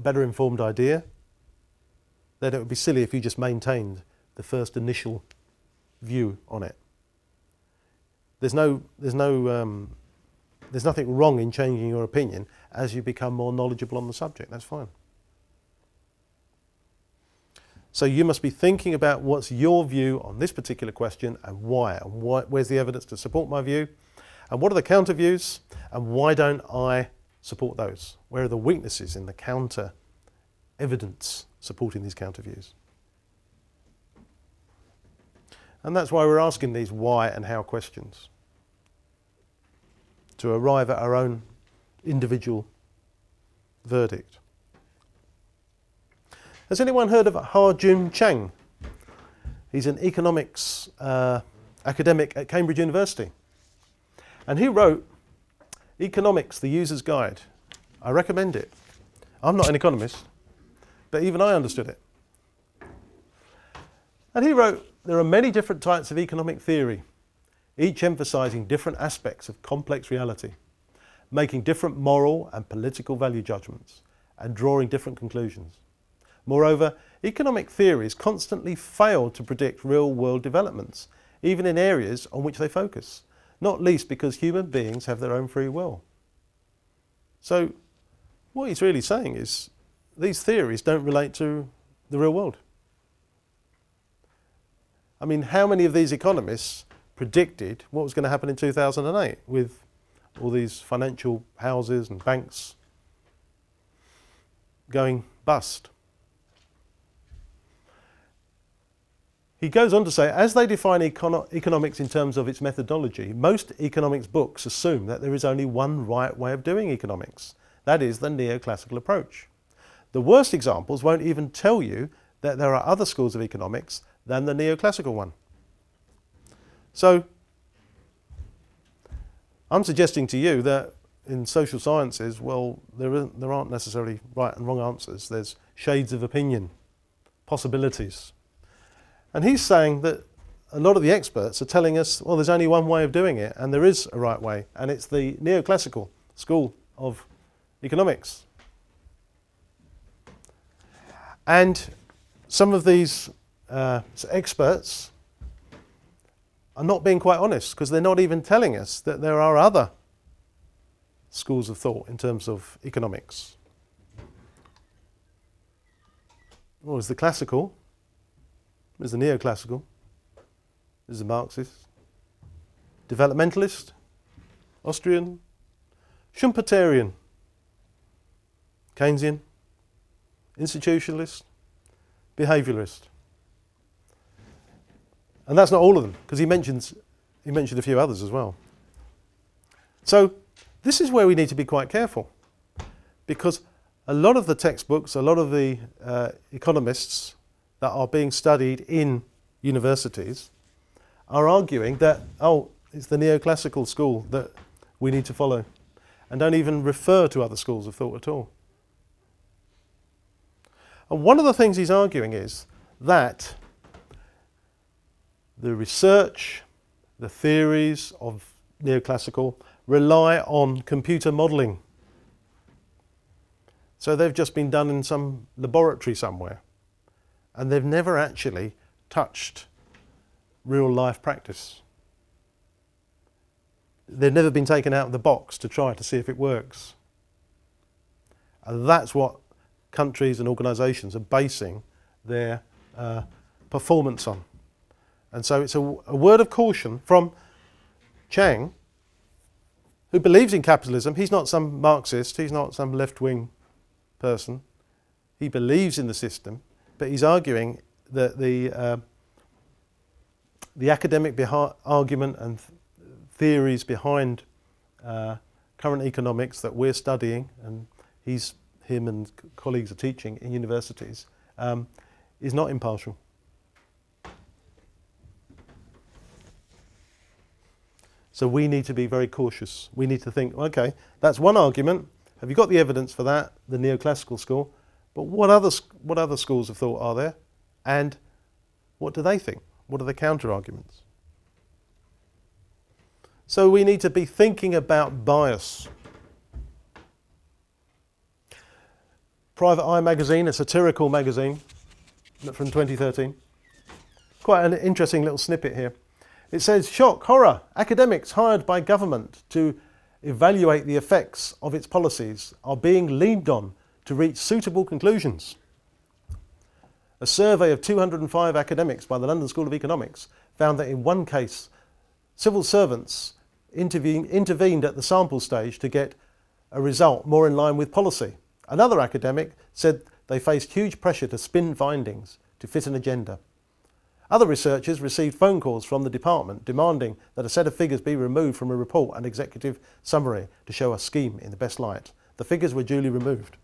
better informed idea, then it would be silly if you just maintained the first initial view on it. There's nothing wrong in changing your opinion as you become more knowledgeable on the subject. That's fine. So you must be thinking about what's your view on this particular question and why, where's the evidence to support my view, and what are the counter views, and why don't I support those? Where are the weaknesses in the counter evidence supporting these counter views? And that's why we're asking these why and how questions, to arrive at our own individual verdict. Has anyone heard of Ha-Joon Chang? He's an economics academic at Cambridge University. And he wrote Economics, the User's Guide. I recommend it. I'm not an economist, but even I understood it. And he wrote, there are many different types of economic theory, each emphasizing different aspects of complex reality, making different moral and political value judgments, and drawing different conclusions. Moreover, economic theories constantly fail to predict real-world developments, even in areas on which they focus, not least because human beings have their own free will. So, what he's really saying is, these theories don't relate to the real world. I mean, how many of these economists predicted what was going to happen in 2008 with all these financial houses and banks going bust? He goes on to say, as they define economics in terms of its methodology, most economics books assume that there is only one right way of doing economics. That is the neoclassical approach. The worst examples won't even tell you that there are other schools of economics than the neoclassical one. So, I'm suggesting to you that in social sciences, well, there aren't necessarily right and wrong answers. There's shades of opinion, possibilities. And he's saying that a lot of the experts are telling us, well, there's only one way of doing it, and there is a right way, and it's the neoclassical school of economics. And some of these experts are not being quite honest, because they're not even telling us that there are other schools of thought in terms of economics. Well, there's the classical, there's the neoclassical, there's the Marxist, developmentalist, Austrian, Schumpeterian, Keynesian, institutionalist, behaviouralist. And that's not all of them, because he mentioned a few others as well. So this is where we need to be quite careful, because a lot of the textbooks, a lot of the economists that are being studied in universities are arguing that, oh, it's the neoclassical school that we need to follow, and don't even refer to other schools of thought at all. And one of the things he's arguing is that the research, the theories of neoclassical rely on computer modelling. So they've just been done in some laboratory somewhere, and they've never actually touched real life practice. they've never been taken out of the box to try to see if it works. And that's what countries and organisations are basing their performance on. And so it's a word of caution from Chang, who believes in capitalism. He's not some Marxist, he's not some left-wing person. He believes in the system, but he's arguing that the academic argument and theories behind current economics that we're studying, and him and colleagues are teaching in universities, is not impartial. So we need to be very cautious. We need to think, okay, that's one argument. Have you got the evidence for that, the neoclassical school? But what other schools of thought are there? And what do they think? What are the counter-arguments? So we need to be thinking about bias. Private Eye magazine, a satirical magazine from 2013. Quite an interesting little snippet here. It says, shock, horror, academics hired by government to evaluate the effects of its policies are being leaned on to reach suitable conclusions. A survey of 205 academics by the London School of Economics found that in one case, civil servants intervened at the sample stage to get a result more in line with policy. Another academic said they faced huge pressure to spin findings to fit an agenda. Other researchers received phone calls from the department demanding that a set of figures be removed from a report and executive summary to show a scheme in the best light. The figures were duly removed.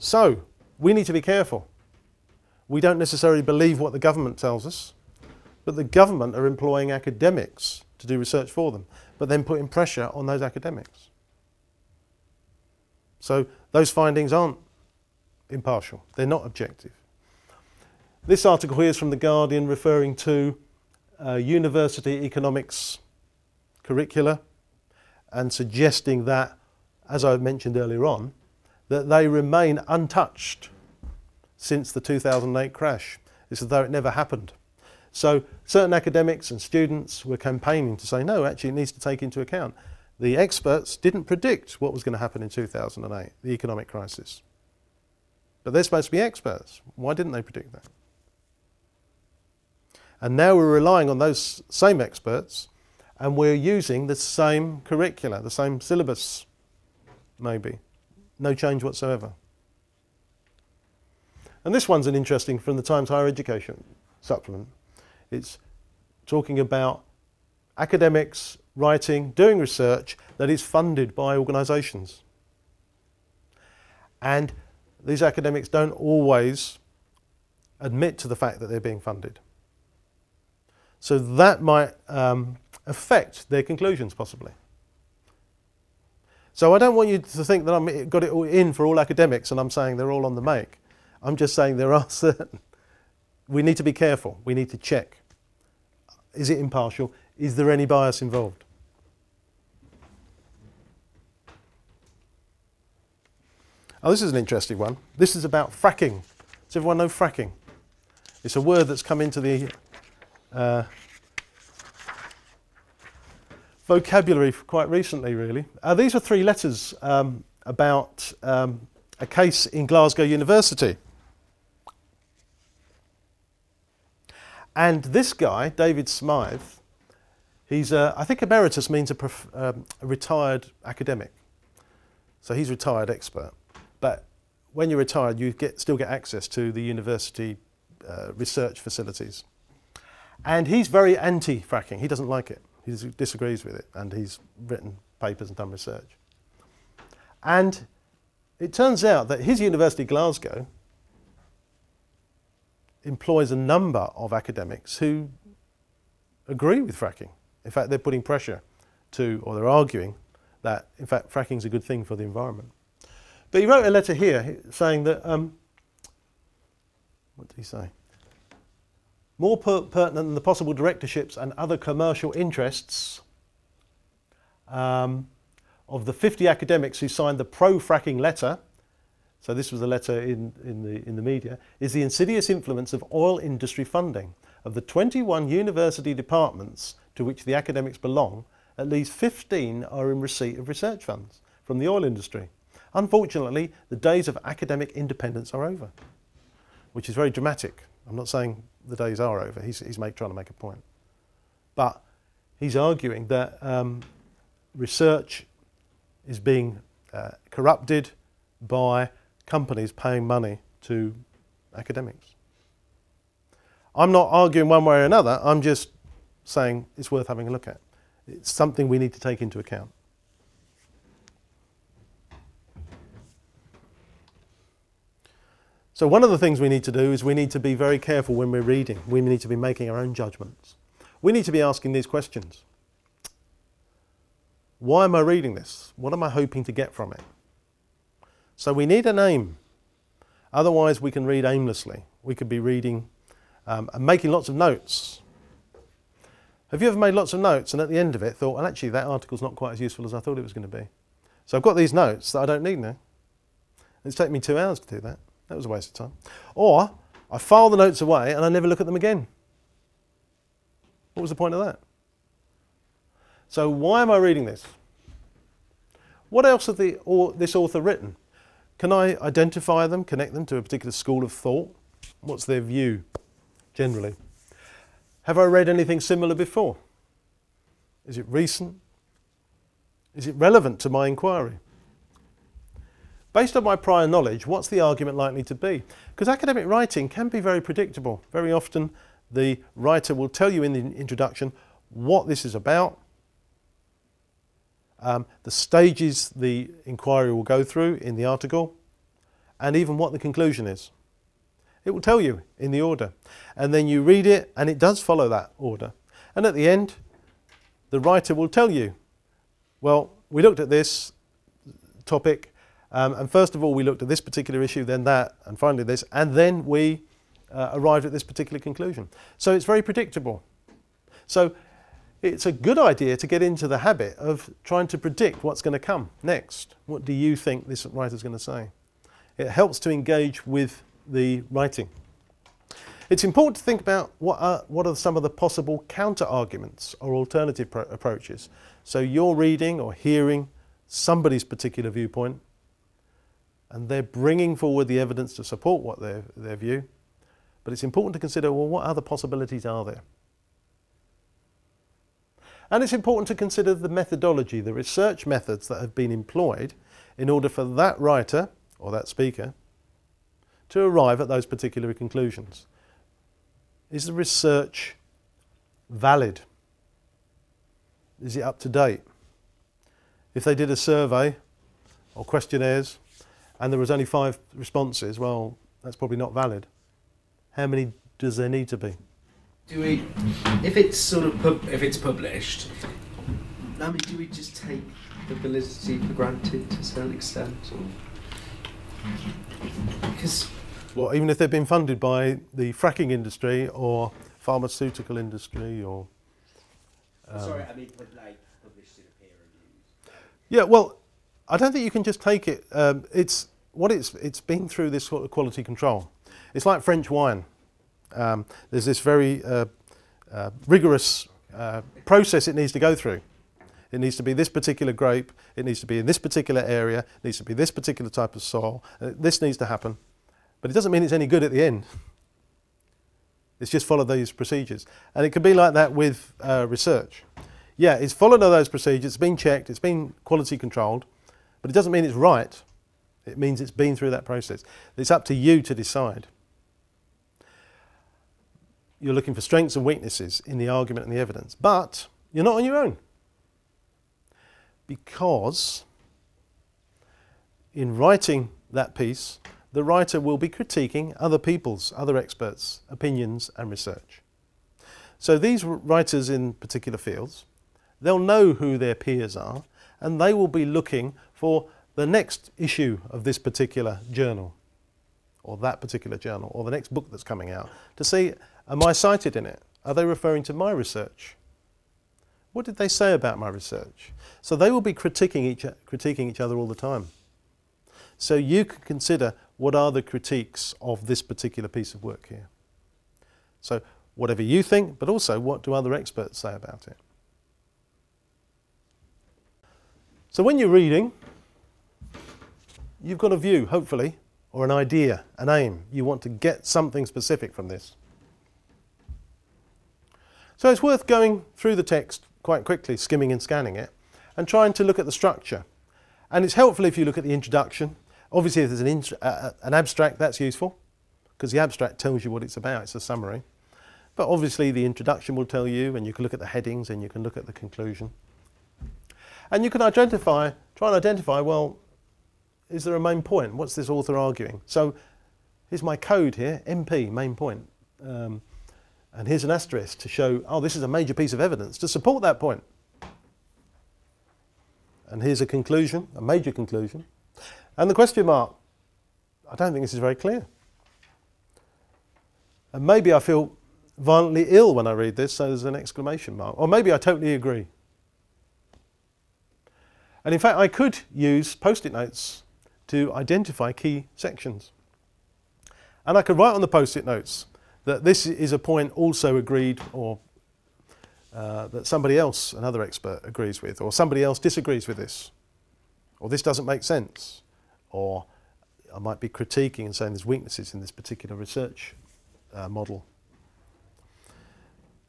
So, we need to be careful. We don't necessarily believe what the government tells us, but the government are employing academics to do research for them, but then putting pressure on those academics. So those findings aren't impartial, they're not objective. This article here is from The Guardian, referring to university economics curricula and suggesting that, as I mentioned earlier on, that they remain untouched since the 2008 crash. It's as though it never happened. So certain academics and students were campaigning to say, no, actually it needs to take into account. The experts didn't predict what was going to happen in 2008, the economic crisis. But they're supposed to be experts. Why didn't they predict that? And now we're relying on those same experts, and we're using the same curricula, the same syllabus, maybe. No change whatsoever. And this one's an interesting, from the Times Higher Education supplement. It's talking about academics writing, doing research that is funded by organisations. And these academics don't always admit to the fact that they're being funded. So that might affect their conclusions, possibly. So I don't want you to think that I've got it all in for all academics and I'm saying they're all on the make. I'm just saying there are certain... We need to be careful. We need to check. Is it impartial? Is there any bias involved? Oh, this is an interesting one. This is about fracking. Does everyone know fracking? It's a word that's come into the vocabulary quite recently, really. These are 3 letters about a case in Glasgow University. And this guy, David Smythe, he's, I think emeritus means a retired academic. So he's retired expert. But when you're retired, you still get access to the university research facilities. And he's very anti-fracking. He doesn't like it. He disagrees with it. And he's written papers and done research. And it turns out that his university, Glasgow, employs a number of academics who agree with fracking. In fact, they're putting pressure to, or they're arguing that, in fact, fracking is a good thing for the environment. But he wrote a letter here saying that, what did he say? More pertinent than the possible directorships and other commercial interests of the 50 academics who signed the pro-fracking letter, so this was a letter in the media, is the insidious influence of oil industry funding. Of the 21 university departments to which the academics belong, at least 15 are in receipt of research funds from the oil industry. Unfortunately, the days of academic independence are over, which is very dramatic. I'm not saying the days are over, he's trying to make a point. But he's arguing that research is being corrupted by companies paying money to academics. I'm not arguing one way or another, I'm just saying it's worth having a look at. It's something we need to take into account. So one of the things we need to do is we need to be very careful when we're reading. We need to be making our own judgments. We need to be asking these questions. Why am I reading this? What am I hoping to get from it? So we need an aim. Otherwise we can read aimlessly. We could be reading and making lots of notes. Have you ever made lots of notes and at the end of it thought, well, actually that article's not quite as useful as I thought it was going to be? So I've got these notes that I don't need now. It's taken me 2 hours to do that. That was a waste of time. Or I file the notes away and I never look at them again. What was the point of that? So why am I reading this? What else has this author written? Can I identify them, connect them to a particular school of thought? What's their view generally? Have I read anything similar before? Is it recent? Is it relevant to my inquiry? Based on my prior knowledge, what's the argument likely to be? Because academic writing can be very predictable. Very often the writer will tell you in the introduction what this is about, the stages the inquiry will go through in the article, and even what the conclusion is. It will tell you in the order. And then you read it and it does follow that order. And at the end, the writer will tell you, well, we looked at this topic, and first of all we looked at this particular issue, then that, and finally this, and then we arrived at this particular conclusion. So it's very predictable. So it's a good idea to get into the habit of trying to predict what's going to come next. What do you think this writer's going to say? It helps to engage with the writing. It's important to think about what are some of the possible counter-arguments or alternative approaches. So you're reading or hearing somebody's particular viewpoint and they're bringing forward the evidence to support what their view. But it's important to consider, well, what other possibilities are there? And it's important to consider the methodology, the research methods that have been employed in order for that writer or that speaker to arrive at those particular conclusions. Is the research valid? Is it up to date? If they did a survey or questionnaires and there was only 5 responses, well, that's probably not valid. How many does there need to be? Do we, if it's published, I mean, do we just take the validity for granted to a certain extent? Because well, even if they've been funded by the fracking industry or pharmaceutical industry or... Sorry, I mean like published in a peer reviews. Yeah, well, I don't think you can just take it. It's been through this sort of quality control. It's like French wine. There's this very rigorous process it needs to go through. It needs to be this particular grape, it needs to be in this particular area, it needs to be this particular type of soil, this needs to happen. But it doesn't mean it's any good at the end. It's just follow these procedures. And it can be like that with research. Yeah, it's followed all those procedures, it's been checked, it's been quality controlled, but it doesn't mean it's right. It means it's been through that process. It's up to you to decide. You're looking for strengths and weaknesses in the argument and the evidence, but you're not on your own. Because in writing that piece, the writer will be critiquing other experts' opinions and research. So these writers in particular fields, they'll know who their peers are, and they will be looking for the next issue of this particular journal, or that particular journal, or the next book that's coming out, to see, am I cited in it? Are they referring to my research? What did they say about my research? So they will be critiquing each other all the time. So you can consider, what are the critiques of this particular piece of work here? So whatever you think, but also what do other experts say about it? So when you're reading, you've got a view, hopefully, or an idea, an aim. You want to get something specific from this. So it's worth going through the text quite quickly, skimming and scanning it, and trying to look at the structure. And it's helpful if you look at the introduction. Obviously, if there's an abstract, that's useful, because the abstract tells you what it's about. It's a summary. But obviously, the introduction will tell you, and you can look at the headings, and you can look at the conclusion. And you can identify, try and identify, well, is there a main point? What's this author arguing? So here's my code here, MP, main point. And here's an asterisk to show, oh, this is a major piece of evidence to support that point. And here's a conclusion, a major conclusion. And the question mark, I don't think this is very clear. And maybe I feel violently ill when I read this, so there's an exclamation mark. Or maybe I totally agree. And in fact, I could use post-it notes to identify key sections. And I could write on the post-it notes that this is a point also agreed, or that somebody else, another expert, agrees with, or somebody else disagrees with this, or this doesn't make sense, or I might be critiquing and saying there's weaknesses in this particular research model.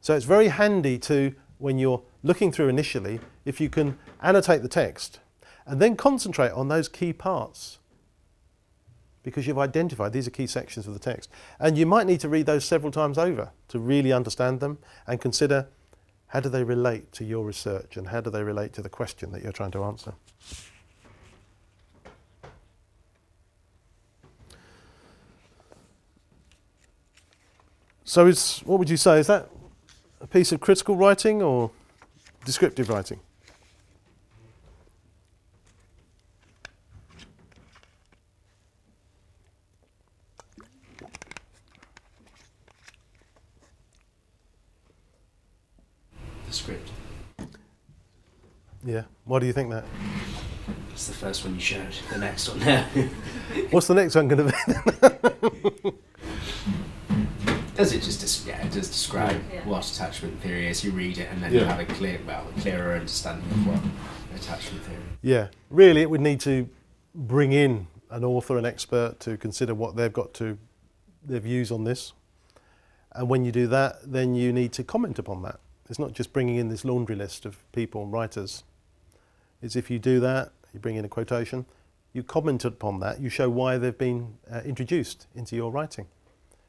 So it's very handy to, when you're looking through initially, if you can annotate the text and then concentrate on those key parts, because you've identified these are key sections of the text. And you might need to read those several times over to really understand them and consider, how do they relate to your research and how do they relate to the question that you're trying to answer? So what would you say, is that a piece of critical writing or descriptive writing? The script. Yeah. Why do you think that? It's the first one you showed. The next one now. What's the next one going to be? Does it just it does describe what attachment theory is? You read it and then you have a clearer understanding of what attachment theory. Yeah. Really, it would need to bring in an author, an expert, to consider what they've got to, their views on this. And when you do that, then you need to comment upon that. It's not just bringing in this laundry list of people and writers. It's if you do that, you bring in a quotation, you comment upon that, you show why they've been introduced into your writing.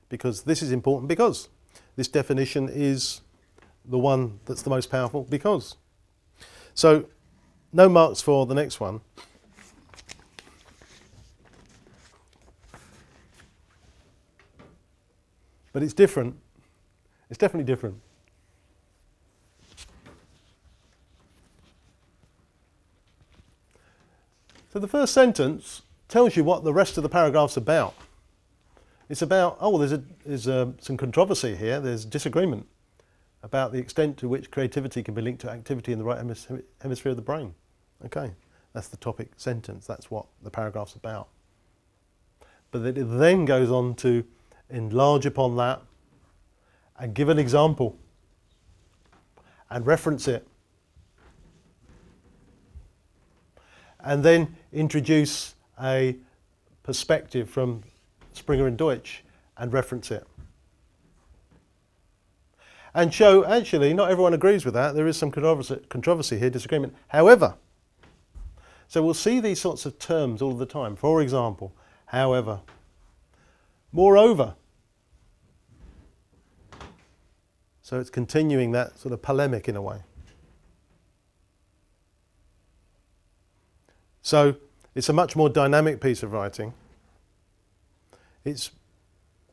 Because this is important, because this definition is the one that's the most powerful, because. So, no marks for the next one. But it's different. It's definitely different. So the first sentence tells you what the rest of the paragraph's about. It's about, oh, there's some controversy here, there's disagreement about the extent to which creativity can be linked to activity in the right hemisphere of the brain. Okay, that's the topic sentence, that's what the paragraph's about. But it then goes on to enlarge upon that and give an example and reference it. And then introduce a perspective from Springer and Deutsch and reference it. And show, actually, not everyone agrees with that. There is some controversy here, disagreement. However, so we'll see these sorts of terms all the time. For example, however, moreover. So it's continuing that sort of polemic in a way. So it's a much more dynamic piece of writing. It's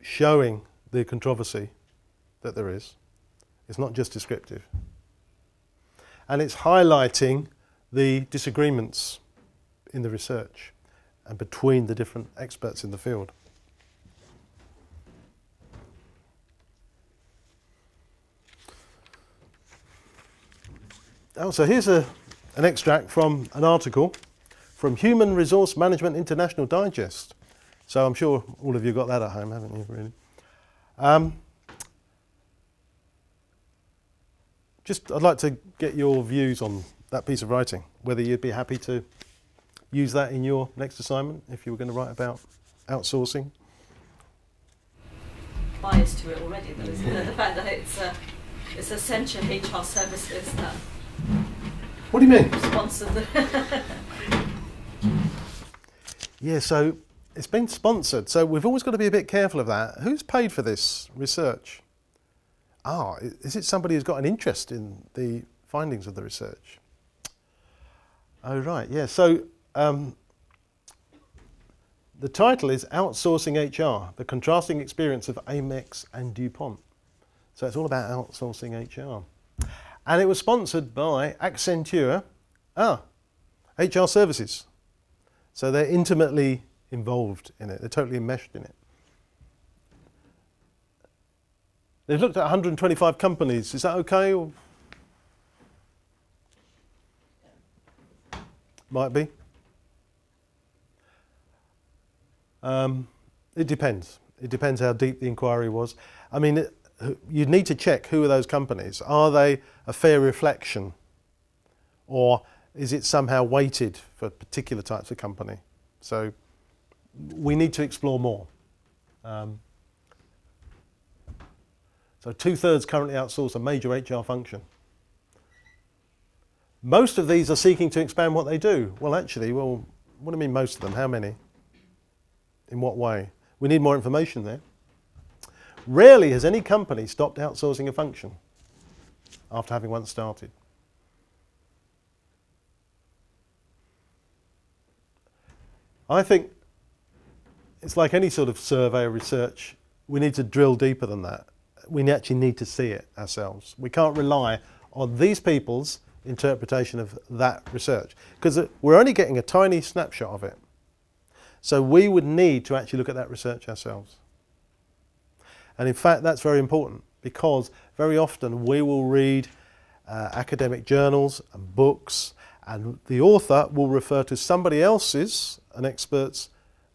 showing the controversy that there is. It's not just descriptive. And it's highlighting the disagreements in the research and between the different experts in the field. Oh, so here's an extract from an article from Human Resource Management International Digest. So I'm sure all of you got that at home, haven't you, really? I'd like to get your views on that piece of writing, whether you'd be happy to use that in your next assignment if you were going to write about outsourcing. Bias to it already, though, isn't there? The fact that it's Accenture HR Services that. What do you mean? Sponsored the. Yeah, so it's been sponsored, so we've always got to be a bit careful of that. Who's paid for this research? Is it somebody who's got an interest in the findings of the research? Oh, right, yeah. So the title is Outsourcing HR, the contrasting experience of Amex and DuPont. So it's all about outsourcing HR. And it was sponsored by Accenture, HR Services. So they're intimately involved in it. They're totally enmeshed in it. They've looked at 125 companies. Is that okay? Or might be. It depends. It depends how deep the inquiry was. I mean, you'd need to check who are those companies. Are they a fair reflection? Or is it somehow weighted for particular types of company? So we need to explore more. So 2/3 currently outsource a major HR function. Most of these are seeking to expand what they do. Well, actually, what do you mean most of them? How many? In what way? We need more information there. Rarely has any company stopped outsourcing a function after having once started. I think it's like any sort of survey or research, we need to drill deeper than that. We actually need to see it ourselves. We can't rely on these people's interpretation of that research because we're only getting a tiny snapshot of it. So we would need to actually look at that research ourselves. And in fact, that's very important because very often we will read academic journals and books, and the author will refer to somebody else's, an expert's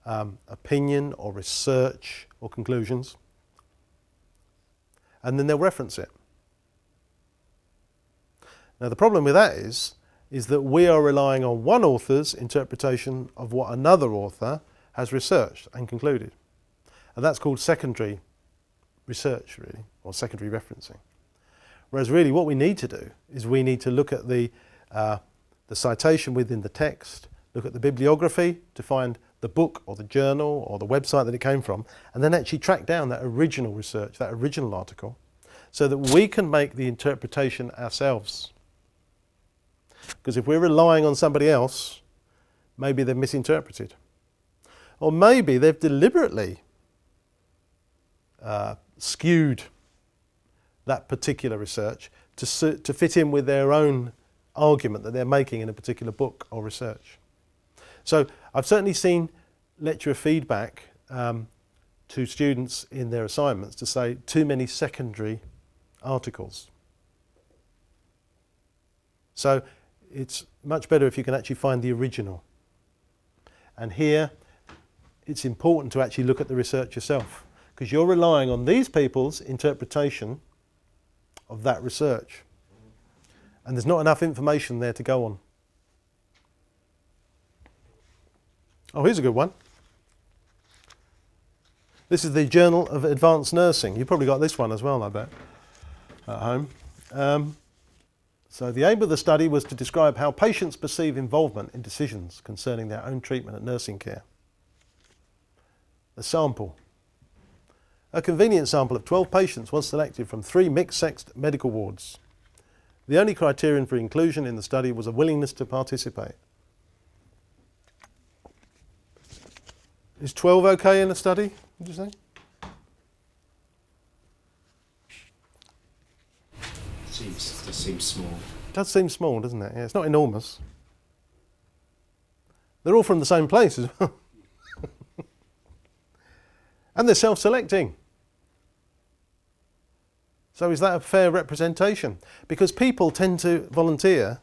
opinion or research or conclusions, and then they'll reference it. Now the problem with that is that we are relying on one author's interpretation of what another author has researched and concluded. And that's called secondary research, really, or secondary referencing. Whereas really what we need to do is we need to look at the citation within the text, look at the bibliography to find the book or the journal or the website that it came from, and then actually track down that original research, that original article, so that we can make the interpretation ourselves. Because if we're relying on somebody else, maybe they've misinterpreted. Or maybe they've deliberately skewed that particular research to fit in with their own argument that they're making in a particular book or research. So I've certainly seen lecturer feedback to students in their assignments to say too many secondary articles. So it's much better if you can actually find the original. And here it's important to actually look at the research yourself because you're relying on these people's interpretation of that research. And there's not enough information there to go on. Oh, here's a good one. This is the Journal of Advanced Nursing. You've probably got this one as well, I bet, at home. So the aim of the study was to describe how patients perceive involvement in decisions concerning their own treatment and nursing care. The sample. A convenient sample of 12 patients was selected from 3 mixed-sexed medical wards. The only criterion for inclusion in the study was a willingness to participate. Is 12 okay in a study, would you say? Seems small. It does seem small, doesn't it? Yeah, it's not enormous. They're all from the same place as well. And they're self-selecting. So is that a fair representation? Because people tend to volunteer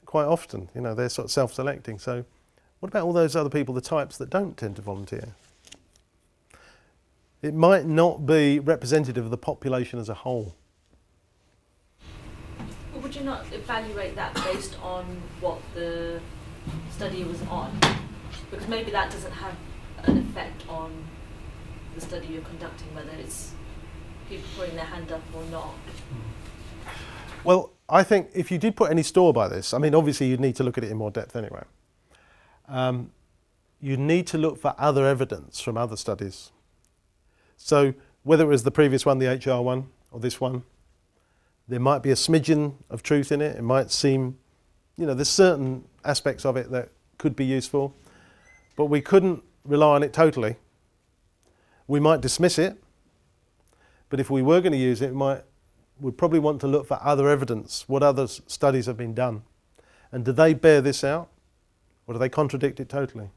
quite often, you know, they're sort of self-selecting. So what about all those other people, the types that don't tend to volunteer? It might not be representative of the population as a whole. Well, would you not evaluate that based on what the study was on? Because maybe that doesn't have an effect on the study you're conducting, whether it's people putting their hand up or not. Well, I think if you did put any store by this, I mean, obviously you'd need to look at it in more depth anyway. You'd need to look for other evidence from other studies. So whether it was the previous one, the HR one, or this one, there might be a smidgen of truth in it. It might seem, you know, there's certain aspects of it that could be useful, but we couldn't rely on it totally. We might dismiss it, but if we were going to use it, we'd probably want to look for other evidence, what other studies have been done. And do they bear this out, or do they contradict it totally?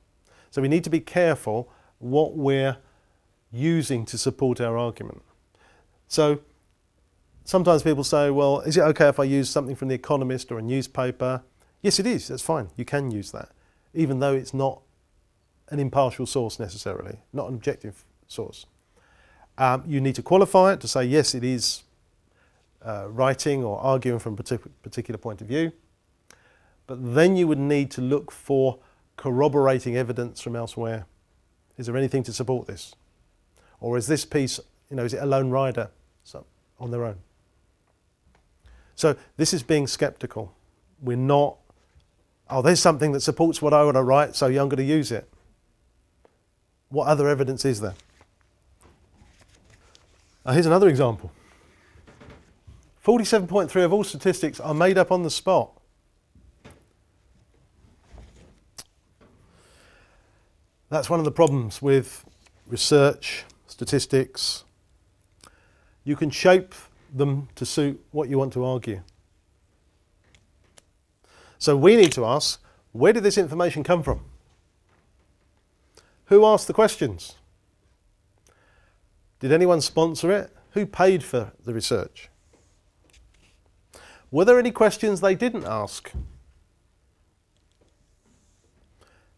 So we need to be careful what we're using to support our argument. So sometimes people say, well, is it okay if I use something from The Economist or a newspaper? Yes, it is. That's fine. You can use that, even though it's not an impartial source necessarily, not an objective source. You need to qualify it to say, yes, it is writing or arguing from a particular point of view. But then you would need to look for corroborating evidence from elsewhere. Is there anything to support this? Or is this piece, you know, is it a lone rider on their own? So this is being skeptical. We're not, oh, there's something that supports what I want to write, so I'm going to use it. What other evidence is there? Here's another example. 47.3% of all statistics are made up on the spot. That's one of the problems with research, statistics. You can shape them to suit what you want to argue. So we need to ask, where did this information come from? Who asked the questions? Did anyone sponsor it? Who paid for the research? Were there any questions they didn't ask?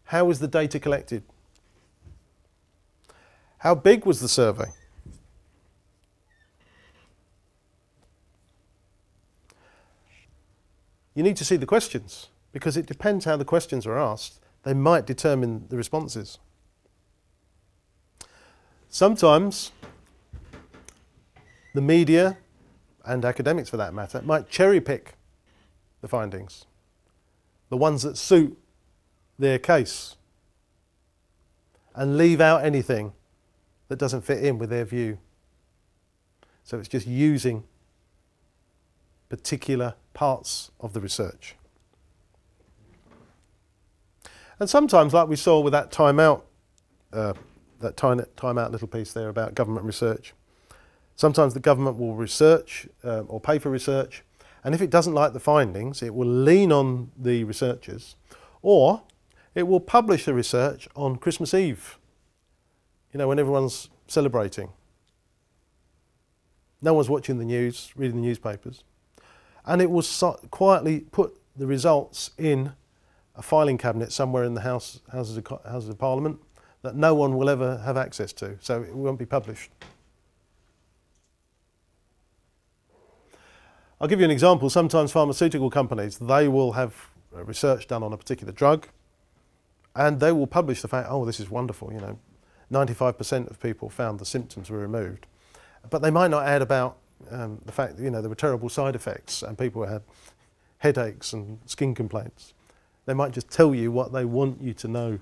How was the data collected? How big was the survey? You need to see the questions, because it depends how the questions are asked. They might determine the responses. Sometimes the media, and academics for that matter, might cherry pick the findings, the ones that suit their case, and leave out anything that doesn't fit in with their view. So it's just using particular parts of the research. And sometimes, like we saw with that time out little piece there about government research, sometimes the government will research or pay for research, and if it doesn't like the findings, it will lean on the researchers, or it will publish the research on Christmas Eve, you know, when everyone's celebrating. No one's watching the news, reading the newspapers. And it will quietly put the results in a filing cabinet somewhere in the Houses of Parliament that no one will ever have access to, so it won't be published. I'll give you an example. Sometimes pharmaceutical companies, they will have research done on a particular drug, and they will publish the fact, oh, this is wonderful, you know, 95% of people found the symptoms were removed. But they might not add about the fact that, you know, there were terrible side effects and people had headaches and skin complaints. They might just tell you what they want you to know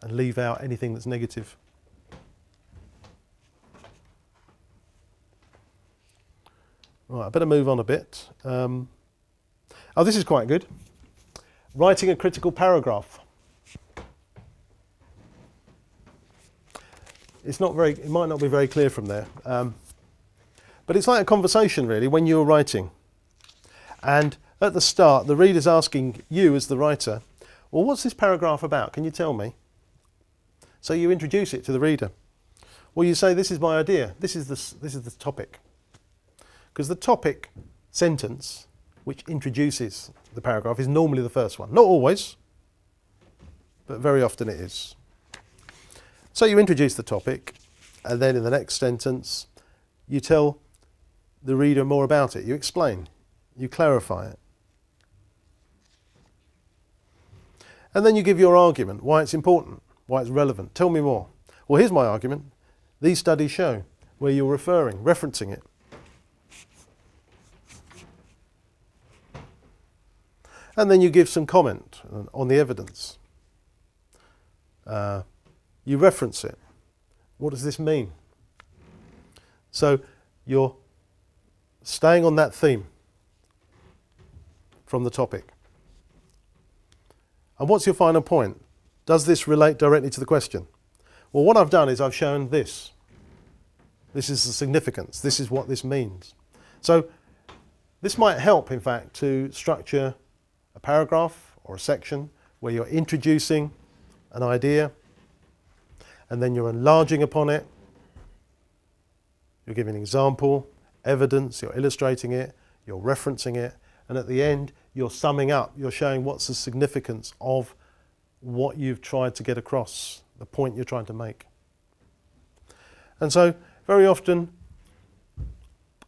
and leave out anything that's negative. Right, I better move on a bit. Oh, this is quite good. Writing a critical paragraph. It might not be very clear from there, but it's like a conversation really when you're writing. And at the start, the reader's asking you as the writer, well, what's this paragraph about? Can you tell me? So you introduce it to the reader. Well, you say, this is my idea. This is the topic. Because the topic sentence, which introduces the paragraph, is normally the first one. Not always, but very often it is. So you introduce the topic, and then in the next sentence, you tell the reader more about it. You explain. you clarify it. And then you give your argument, why it's important, why it's relevant. Tell me more. Well, here's my argument. These studies show, where you're referencing it. And then you give some comment on the evidence. You reference it. What does this mean? So you're staying on that theme from the topic. And what's your final point? Does this relate directly to the question? Well, what I've done is I've shown this. This is the significance. This is what this means. So this might help, in fact, to structure a paragraph or a section where you're introducing an idea and then you're enlarging upon it. You're giving an example, evidence, you're illustrating it, you're referencing it, and at the end you're summing up, you're showing what's the significance of what you've tried to get across, the point you're trying to make. And so very often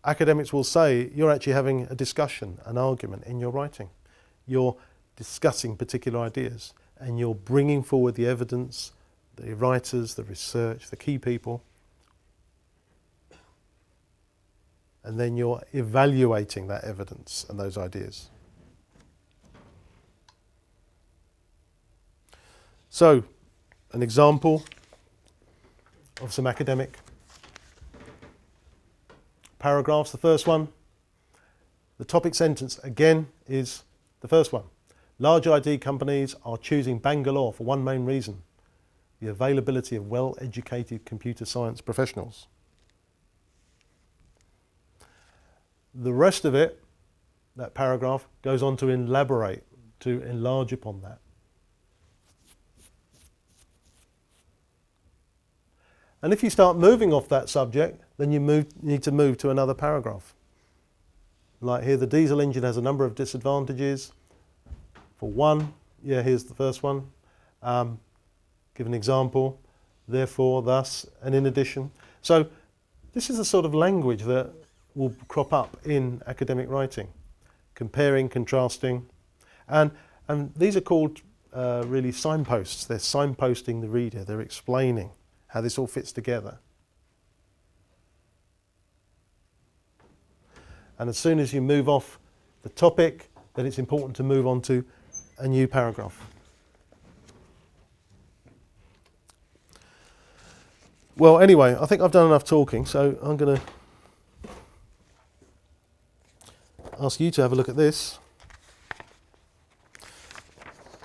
academics will say you're actually having a discussion, an argument in your writing. You're discussing particular ideas and you're bringing forward the evidence, the writers, the research, the key people, and then you're evaluating that evidence and those ideas. So, an example of some academic paragraphs. The first one, the topic sentence again is the first one. Large IT companies are choosing Bangalore for one main reason: the availability of well-educated computer science professionals. The rest of it, that paragraph, goes on to elaborate, to enlarge upon that. And if you start moving off that subject, then you need to move to another paragraph. Like here, the diesel engine has a number of disadvantages. For one, yeah, here's the first one. Give an example, therefore, thus, and in addition. So this is the sort of language that will crop up in academic writing. Comparing, contrasting. And these are called really signposts. They're signposting the reader. They're explaining how this all fits together. And as soon as you move off the topic, then it's important to move on to a new paragraph. Well, anyway, I think I've done enough talking, so I'm going to ask you to have a look at this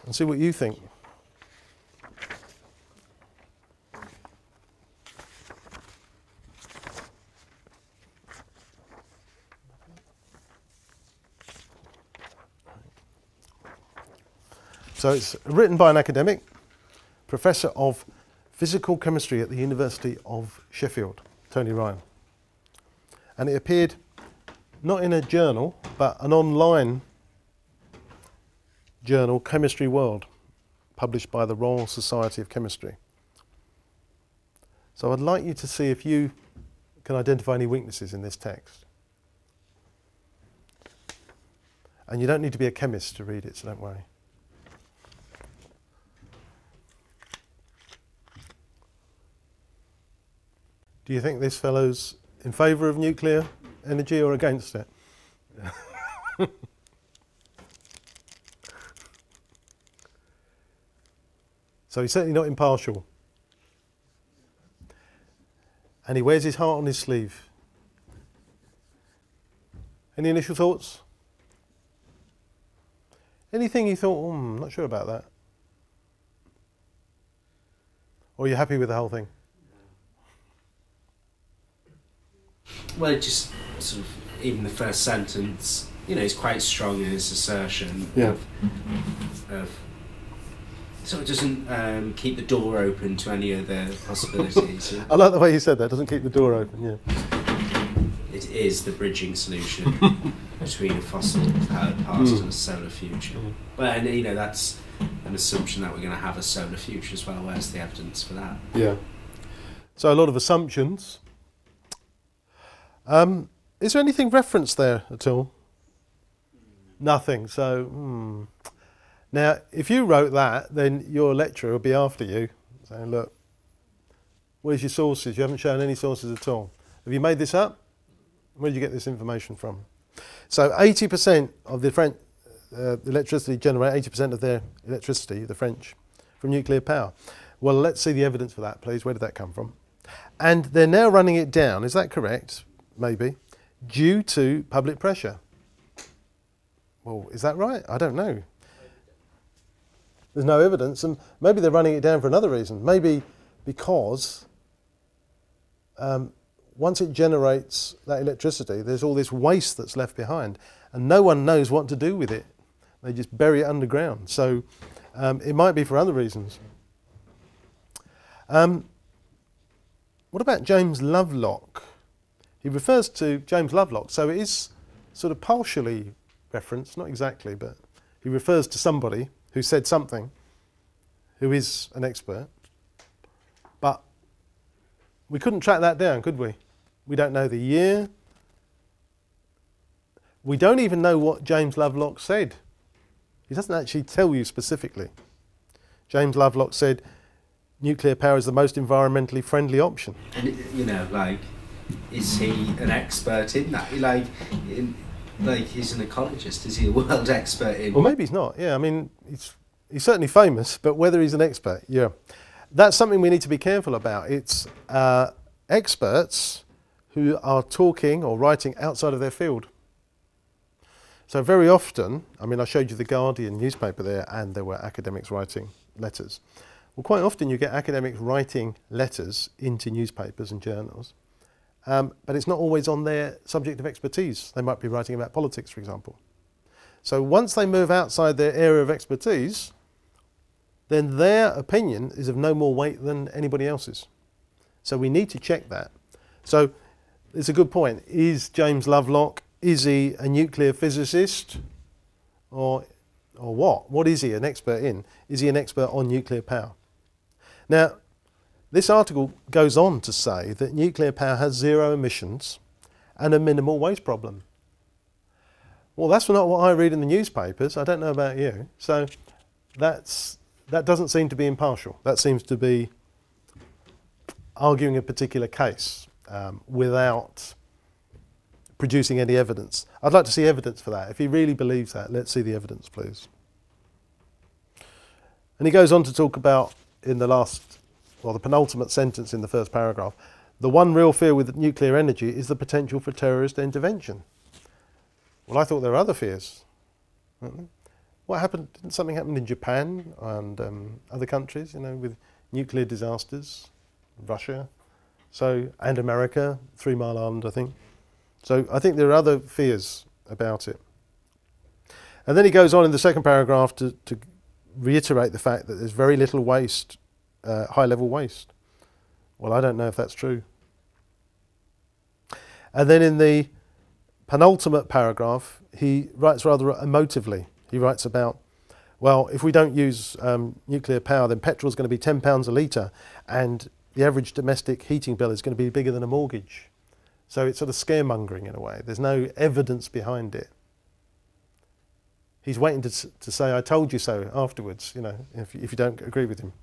and see what you think. So it's written by an academic, Professor of Physical Chemistry at the University of Sheffield, Tony Ryan. And it appeared not in a journal, but an online journal, Chemistry World, published by the Royal Society of Chemistry. So I'd like you to see if you can identify any weaknesses in this text. And you don't need to be a chemist to read it, so don't worry. Do you think this fellow's in favour of nuclear energy or against it? So he's certainly not impartial. And he wears his heart on his sleeve. Any initial thoughts? Anything you thought, I'm not sure about that? Or are you happy with the whole thing? Well, it just sort of, even the first sentence, you know, is quite strong in its assertion of so it doesn't keep the door open to any other possibilities. I like the way you said that, doesn't keep the door open, yeah. It is the bridging solution between a fossil-powered past and a solar future. Well, and you know, that's an assumption that we're going to have a solar future as well. Where's the evidence for that? Yeah. So a lot of assumptions. Is there anything referenced there at all? Nothing. So, Now, if you wrote that, then your lecturer would be after you, saying, look, where's your sources? You haven't shown any sources at all. Have you made this up? Where did you get this information from? So 80% of the French electricity generate 80% of their electricity, the French, from nuclear power. Well, let's see the evidence for that, please. Where did that come from? And they're now running it down, is that correct? Maybe. Due to public pressure. Well, is that right? I don't know. There's no evidence, and maybe they're running it down for another reason. Maybe because once it generates that electricity, there's all this waste that's left behind, and no one knows what to do with it. They just bury it underground. So it might be for other reasons. What about James Lovelock? He refers to James Lovelock, so it is sort of partially referenced, not exactly, but he refers to somebody who said something, who is an expert. But we couldn't track that down, could we? We don't know the year. We don't even know what James Lovelock said. He doesn't actually tell you specifically. James Lovelock said nuclear power is the most environmentally friendly option. And, you know, like, is he an expert in that? Like, he's an ecologist. Is he a world expert in? Well, maybe he's not. Yeah, I mean, he's certainly famous, but whether he's an expert, yeah. That's something we need to be careful about. It's experts who are talking or writing outside of their field. So very often, I mean, I showed you the Guardian newspaper there, and there were academics writing letters. Well, quite often you get academics writing letters into newspapers and journals, but it's not always on their subject of expertise. They might be writing about politics, for example. So once they move outside their area of expertise, then their opinion is of no more weight than anybody else's. So we need to check that. So it's a good point. Is James Lovelock, is he a nuclear physicist or what? What is he an expert in? Is he an expert on nuclear power? Now, this article goes on to say that nuclear power has zero emissions and a minimal waste problem. Well, that's not what I read in the newspapers. I don't know about you. So that doesn't seem to be impartial. That seems to be arguing a particular case without producing any evidence. I'd like to see evidence for that. If he really believes that, let's see the evidence, please. And he goes on to talk about, in the last, or the penultimate sentence in the first paragraph, the one real fear with nuclear energy is the potential for terrorist intervention. Well, I thought there were other fears. What happened? Didn't something happen in Japan and other countries, you know, with nuclear disasters? Russia, and America, 3 Mile Island, I think. So I think there are other fears about it. And then he goes on in the second paragraph to reiterate the fact that there's very little waste, high-level waste. Well, I don't know if that's true. And then in the penultimate paragraph, he writes rather emotively. He writes about, well, if we don't use nuclear power, then petrol is going to be £10 a litre, and the average domestic heating bill is going to be bigger than a mortgage. So it's sort of scaremongering in a way. There's no evidence behind it. He's waiting to say, I told you so afterwards, you know, if you don't agree with him.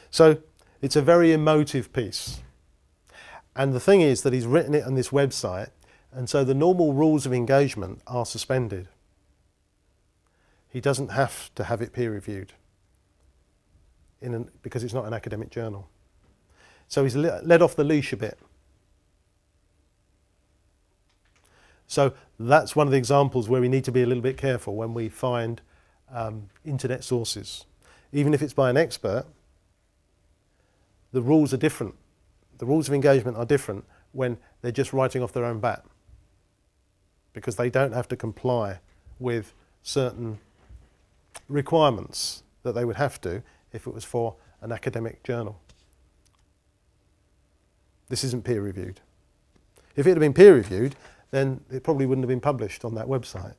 So it's a very emotive piece. And the thing is that he's written it on this website, and so the normal rules of engagement are suspended. He doesn't have to have it peer reviewed because it's not an academic journal. So he's let off the leash a bit. So that's one of the examples where we need to be a little bit careful when we find internet sources. Even if it's by an expert, the rules are different. The rules of engagement are different when they're just writing off their own bat, because they don't have to comply with certain requirements that they would have to if it was for an academic journal. This isn't peer reviewed. If it had been peer reviewed, then it probably wouldn't have been published on that website.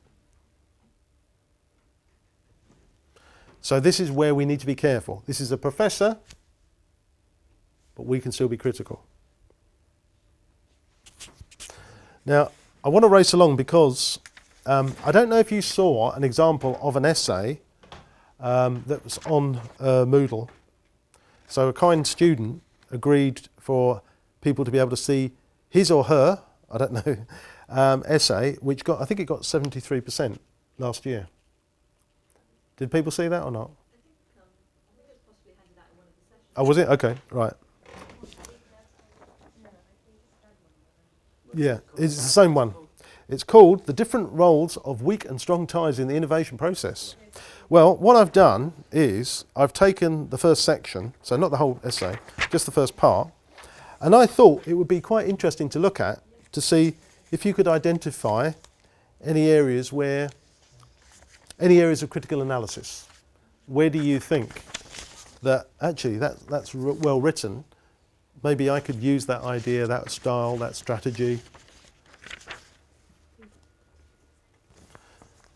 So this is where we need to be careful. This is a professor, but we can still be critical. Now, I want to race along because I don't know if you saw an example of an essay that was on Moodle. So a kind student agreed for people to be able to see his or her, I don't know, essay, which got, I think it got 73% last year. Did people see that or not? I think it was possibly handed out in one of the sessions. Oh, was it? Okay, right. Yeah, it's the same one. It's called The Different Roles of Weak and Strong Ties in the Innovation Process. Well, what I've done is I've taken the first section, so not the whole essay, just the first part, and I thought it would be quite interesting to look at to see if you could identify any areas where, any areas of critical analysis. Where do you think that actually that's well written? Maybe I could use that idea, that style, that strategy.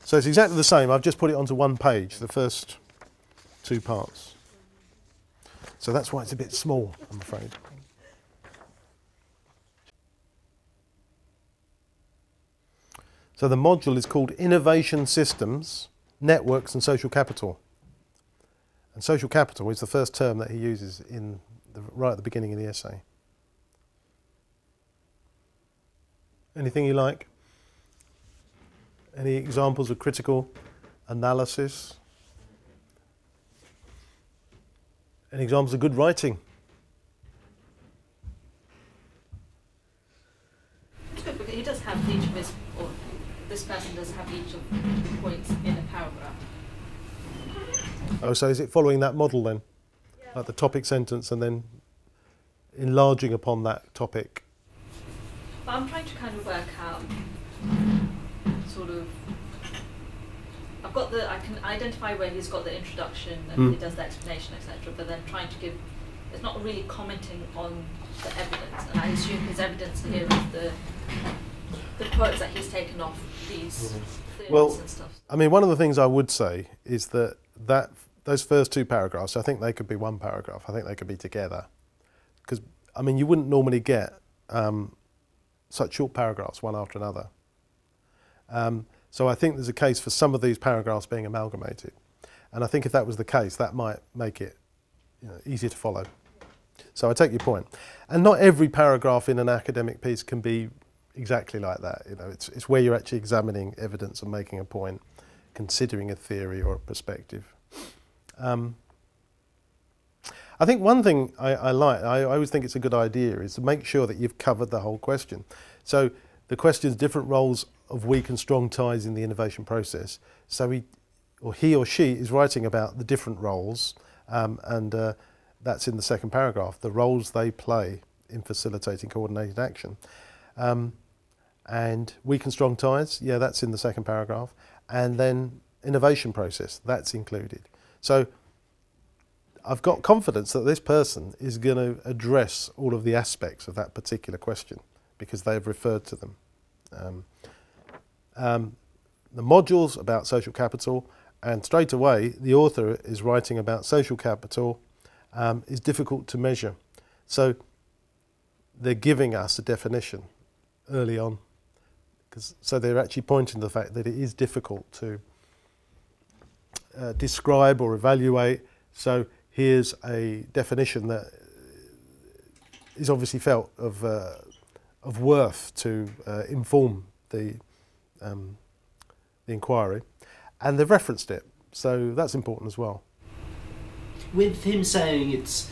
So it's exactly the same. I've just put it onto one page, the first two parts. So that's why it's a bit small, I'm afraid. So the module is called Innovation Systems, Networks and Social Capital. And social capital is the first term that he uses in right at the beginning of the essay. Anything you like? Any examples of critical analysis? Any examples of good writing? It's good because he does have each of his, or this person does have each of the points in a paragraph. Oh, so is it following that model then? Yeah. Like the topic sentence and then enlarging upon that topic? But I'm trying to kind of work out sort of, I can identify where he's got the introduction and he does the explanation, etc. But then trying to give, it's not really commenting on the evidence. And I assume his evidence here is the quotes that he's taken off these theories and stuff. I mean, one of the things I would say is that those first two paragraphs, I think they could be one paragraph. I think they could be together. Because, I mean, you wouldn't normally get such short paragraphs one after another. So I think there's a case for some of these paragraphs being amalgamated. And I think if that was the case, that might make it easier to follow. So I take your point. And not every paragraph in an academic piece can be exactly like that. It's where you're actually examining evidence and making a point, considering a theory or a perspective. I think one thing I always think it's a good idea, is to make sure that you've covered the whole question. So the question is different roles of weak and strong ties in the innovation process. So he or she is writing about the different roles, and that's in the second paragraph, the roles they play in facilitating coordinated action. And weak and strong ties, yeah, that's in the second paragraph. And then innovation process, that's included. So I've got confidence that this person is going to address all of the aspects of that particular question because they've referred to them. The module's about social capital, and straight away the author is writing about social capital is difficult to measure. So they're giving us a definition early on. So they're actually pointing to the fact that it is difficult to describe or evaluate. So here's a definition that is obviously felt of worth to inform the inquiry, and they've referenced it, so that's important as well. With him saying it's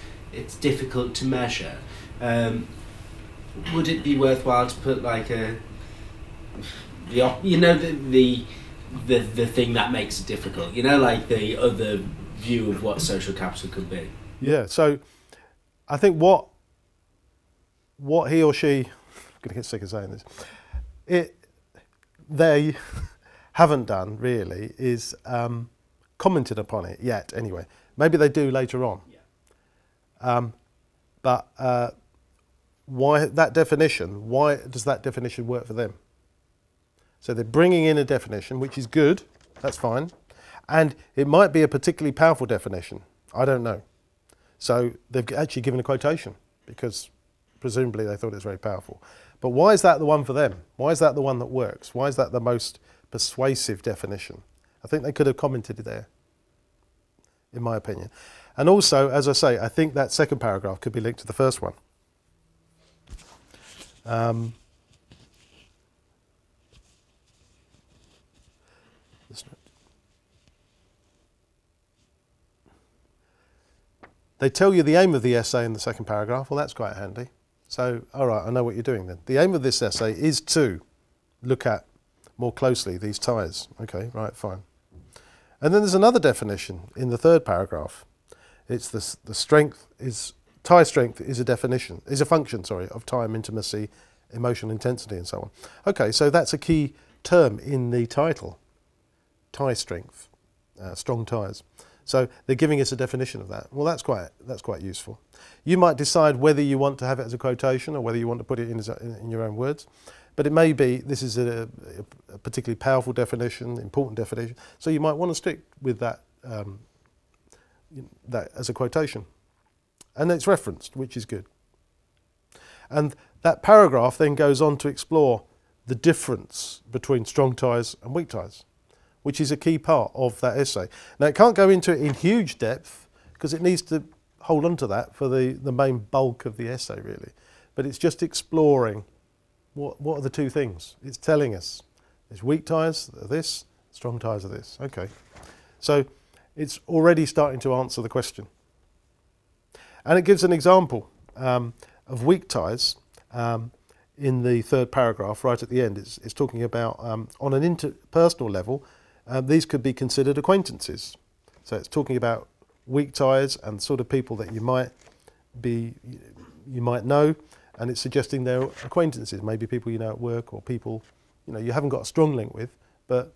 difficult to measure, would it be worthwhile to put like the thing that makes it difficult, like the other view of what social capital could be? Yeah, so I think what he or she, I'm going to get sick of saying this, they haven't done really is commented upon it yet anyway. Maybe they do later on. Yeah. But why that definition, why does that definition work for them? So they're bringing in a definition, which is good, that's fine. And it might be a particularly powerful definition, I don't know. So they've actually given a quotation because presumably they thought it was very powerful. But why is that the one for them? Why is that the one that works? Why is that the most persuasive definition. I think they could have commented there, in my opinion. And also, as I say, I think that second paragraph could be linked to the first one. They tell you the aim of the essay in the second paragraph. Well, that's quite handy. So, all right, I know what you're doing then. The aim of this essay is to look at more closely these ties. Okay, right, fine. And then there's another definition in the third paragraph. It's the strength is, tie strength is a definition, is a function, sorry, of time, intimacy, emotional intensity and so on. Okay, so that's a key term in the title, tie strength, strong ties. So they're giving us a definition of that. Well, that's quite useful. You might decide whether you want to have it as a quotation or whether you want to put it in your own words. But it may be this is a particularly powerful definition, important definition. So you might want to stick with that, that as a quotation. And it's referenced, which is good. And that paragraph then goes on to explore the difference between strong ties and weak ties, which is a key part of that essay. Now, it can't go into it in huge depth because it needs to hold on to that for the main bulk of the essay, really. But it's just exploring what are the two things. It's telling us there's weak ties are this, strong ties are this. Okay. So it's already starting to answer the question. And it gives an example of weak ties in the third paragraph, right at the end. It's talking about on an interpersonal level, these could be considered acquaintances. So it's talking about weak ties and sort of people that you might know, and it's suggesting they're acquaintances, maybe people you know at work or people you haven't got a strong link with, but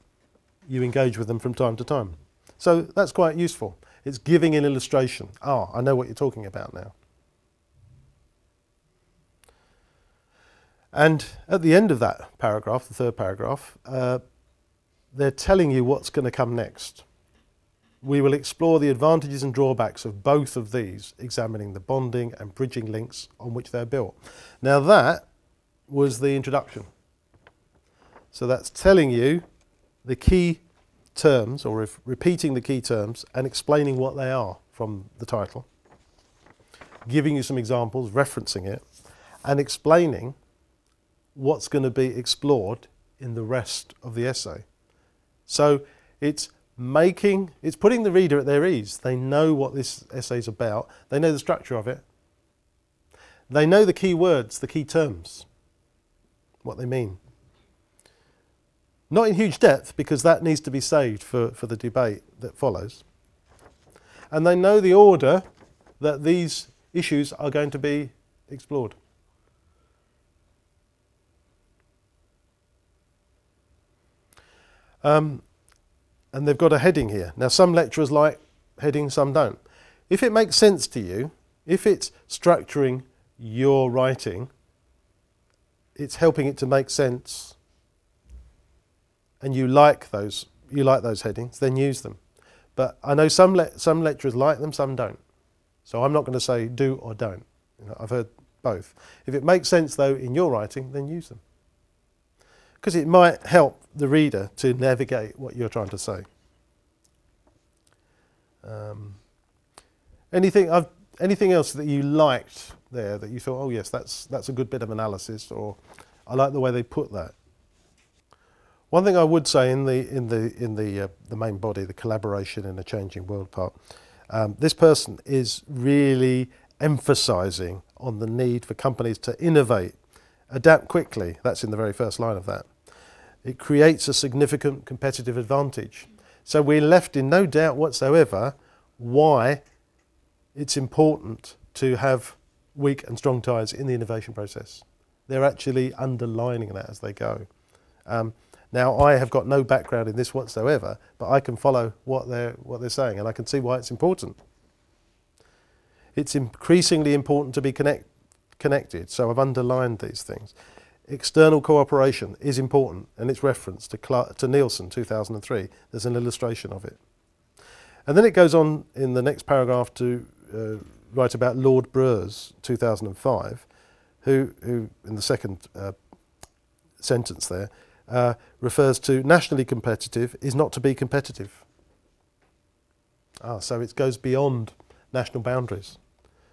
you engage with them from time to time. So that's quite useful. It's giving an illustration. Ah, I know what you're talking about now. And at the end of that paragraph, the third paragraph, they're telling you what's going to come next. We will explore the advantages and drawbacks of both of these, examining the bonding and bridging links on which they're built. Now that was the introduction. So that's telling you the key terms, or repeating the key terms and explaining what they are from the title, giving you some examples, referencing it, and explaining what's going to be explored in the rest of the essay. So it's putting the reader at their ease. They know what this essay is about. They know the structure of it. They know the key words, the key terms, what they mean. Not in huge depth, because that needs to be saved for the debate that follows. And they know the order that these issues are going to be explored. And they've got a heading here. Now, some lecturers like headings, some don't. If it makes sense to you, if it's structuring your writing, it's helping it to make sense, and you like those headings, then use them. But I know some lecturers like them, some don't. So I'm not going to say do or don't. I've heard both. If it makes sense, though, in your writing, then use them, because it might help the reader to navigate what you're trying to say. Anything else that you liked there that you thought, oh yes, that's a good bit of analysis, or I like the way they put that? One thing I would say in the main body, the collaboration in a changing world part, this person is really emphasising on the need for companies to innovate, adapt quickly. That's in the very first line of that. It creates a significant competitive advantage. So we're left in no doubt whatsoever why it's important to have weak and strong ties in the innovation process. They're actually underlining that as they go. Now, I have got no background in this whatsoever, but I can follow what they're saying, and I can see why it's important. It's increasingly important to be connected, so I've underlined these things. External cooperation is important, and it's referenced to Nielsen 2003. There's an illustration of it. And then it goes on in the next paragraph to write about Lord Brewer's 2005, who in the second sentence there, refers to nationally competitive is not to be competitive. So it goes beyond national boundaries.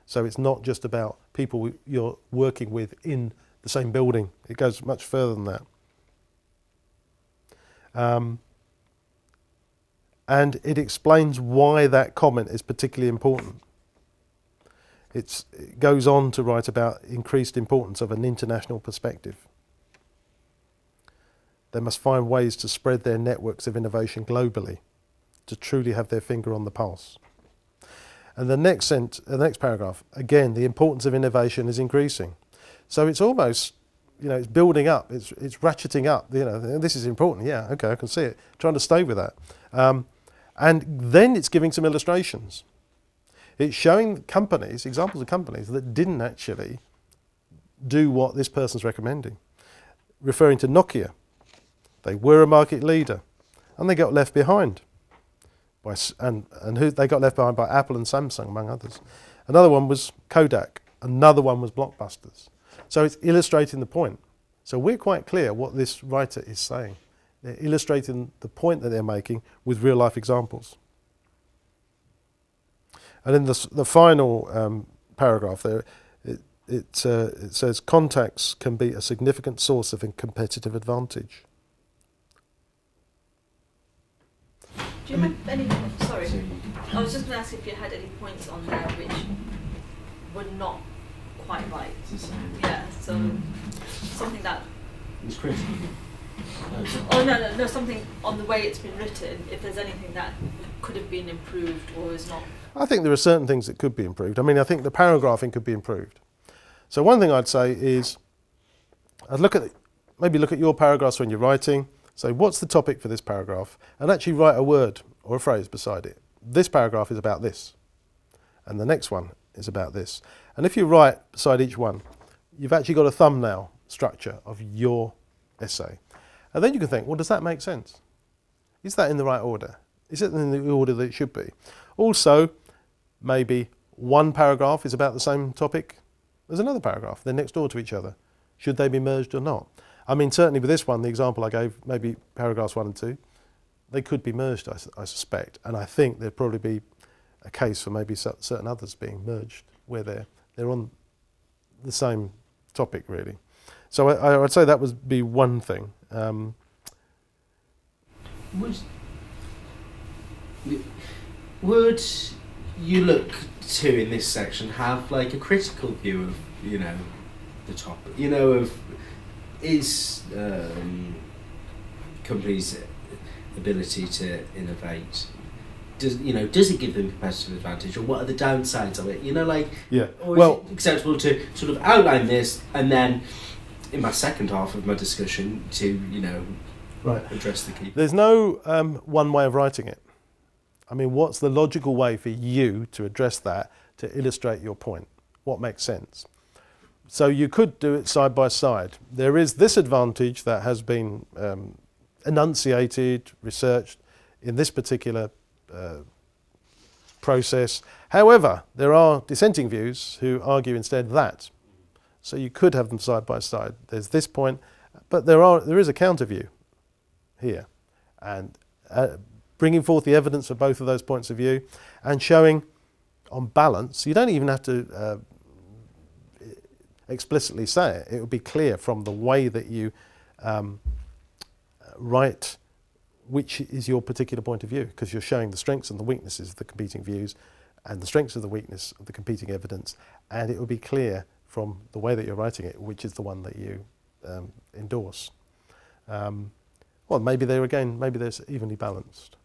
So it's not just about people you're working with in the same building. It goes much further than that. And it explains why that comment is particularly important. It goes on to write about increased importance of an international perspective. They must find ways to spread their networks of innovation globally, to truly have their finger on the pulse. And the next paragraph, again, the importance of innovation is increasing. So it's almost, it's building up, it's ratcheting up, this is important, yeah, okay, I can see it, trying to stay with that. And then it's giving some illustrations. It's showing companies, examples of companies that didn't actually do what this person's recommending. Referring to Nokia, they were a market leader and they got left behind. They got left behind by Apple and Samsung, among others. Another one was Kodak. Another one was Blockbusters. So it's illustrating the point. So we're quite clear what this writer is saying. They're illustrating the point that they're making with real life examples. And in the final paragraph there, it says contacts can be a significant source of a competitive advantage. Do you have any, sorry, I was just going to ask if you had any points on there which were not quite right. Yeah, so something that... It's critical. Oh, no, something on the way it's been written, if there's anything that could have been improved or is not... I think there are certain things that could be improved. I mean, I think the paragraphing could be improved. So one thing I'd say is, maybe look at your paragraphs when you're writing, say, what's the topic for this paragraph? And actually write a word or a phrase beside it. This paragraph is about this, and the next one is about this. And if you write beside each one, you've actually got a thumbnail structure of your essay. And then you can think, well, does that make sense? Is that in the right order? Is it in the order that it should be? Also, maybe one paragraph is about the same topic as another paragraph. They're next door to each other. Should they be merged or not? I mean, certainly with this one, the example I gave, maybe paragraphs 1 and 2, they could be merged, I suspect. And I think there'd probably be a case for maybe certain others being merged where they're on the same topic, really. So I would say that would be one thing. Would you look to, in this section, have like a critical view of, the topic? Is companies' ability to innovate, does it give them competitive advantage, or what are the downsides of it? Or is it acceptable to sort of outline this and then in my second half of my discussion to address the key? There's no one way of writing it. I mean, what's the logical way for you to address that, to illustrate your point? What makes sense? So you could do it side by side. There is this advantage that has been enunciated, researched in this particular process. However, there are dissenting views who argue instead that. So you could have them side by side. There's this point, but there is a counter view here. And bringing forth the evidence for both of those points of view and showing on balance, you don't even have to explicitly say it. It will be clear from the way that you write which is your particular point of view, because you're showing the strengths and the weaknesses of the competing views and the strengths of the weakness of the competing evidence, and it will be clear from the way that you're writing it which is the one that you endorse. Well, maybe they're evenly balanced.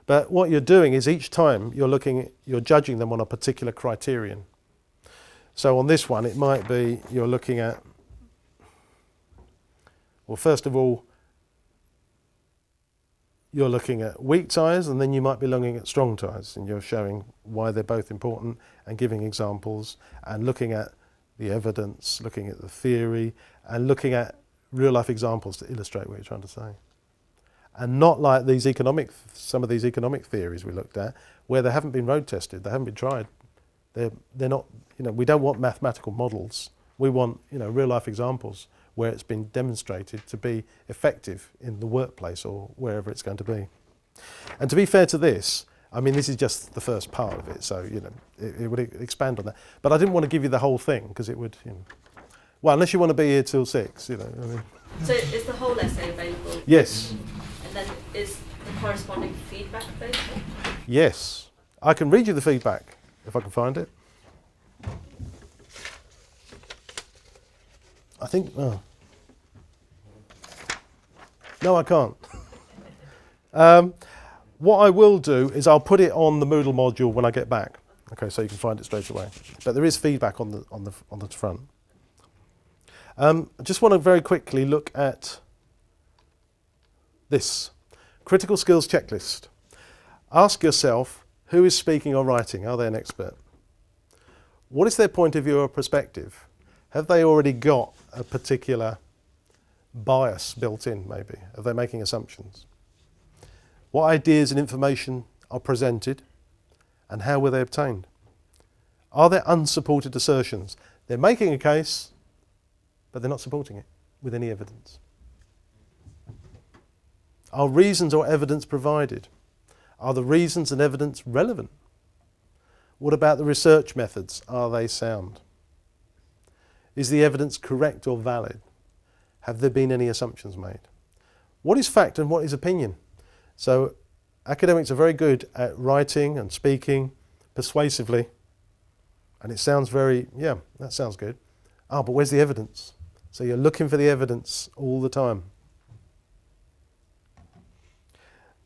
But what you're doing is each time you're judging them on a particular criterion. So on this one, it might be you're looking at, well, first of all, you're looking at weak ties, and then you might be looking at strong ties, and you're showing why they're both important and giving examples and looking at the evidence, looking at the theory, and looking at real-life examples to illustrate what you're trying to say. And not like some of these economic theories we looked at, where they haven't been road tested, they haven't been tried. They're not, we don't want mathematical models. We want, real-life examples where it's been demonstrated to be effective in the workplace or wherever it's going to be. And to be fair to this, I mean, this is just the first part of it, so, you know, it would expand on that. But I didn't want to give you the whole thing, because it would, you know, well, unless you want to be here till 6, you know. I mean. So is the whole essay available? Yes. And then is the corresponding feedback available? Yes. I can read you the feedback, if I can find it. I think, oh. No, I can't. What I will do is I'll put it on the Moodle module when I get back. Okay, so you can find it straight away. But there is feedback on the front. I just want to very quickly look at this critical skills checklist. Ask yourself, who is speaking or writing? Are they an expert? What is their point of view or perspective? Have they already got a particular bias built in, maybe? Are they making assumptions? What ideas and information are presented, and how were they obtained? Are there unsupported assertions? They're making a case, but they're not supporting it with any evidence. Are reasons or evidence provided? Are the reasons and evidence relevant? What about the research methods? Are they sound? Is the evidence correct or valid? Have there been any assumptions made? What is fact and what is opinion? So academics are very good at writing and speaking persuasively, and it sounds very, yeah, that sounds good. Ah, but where's the evidence? So you're looking for the evidence all the time.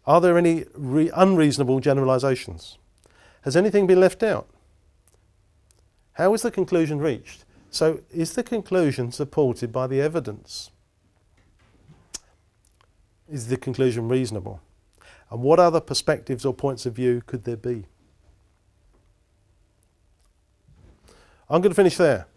Are there any unreasonable generalizations? Has anything been left out? How is the conclusion reached? So is the conclusion supported by the evidence? Is the conclusion reasonable? And what other perspectives or points of view could there be? I'm going to finish there.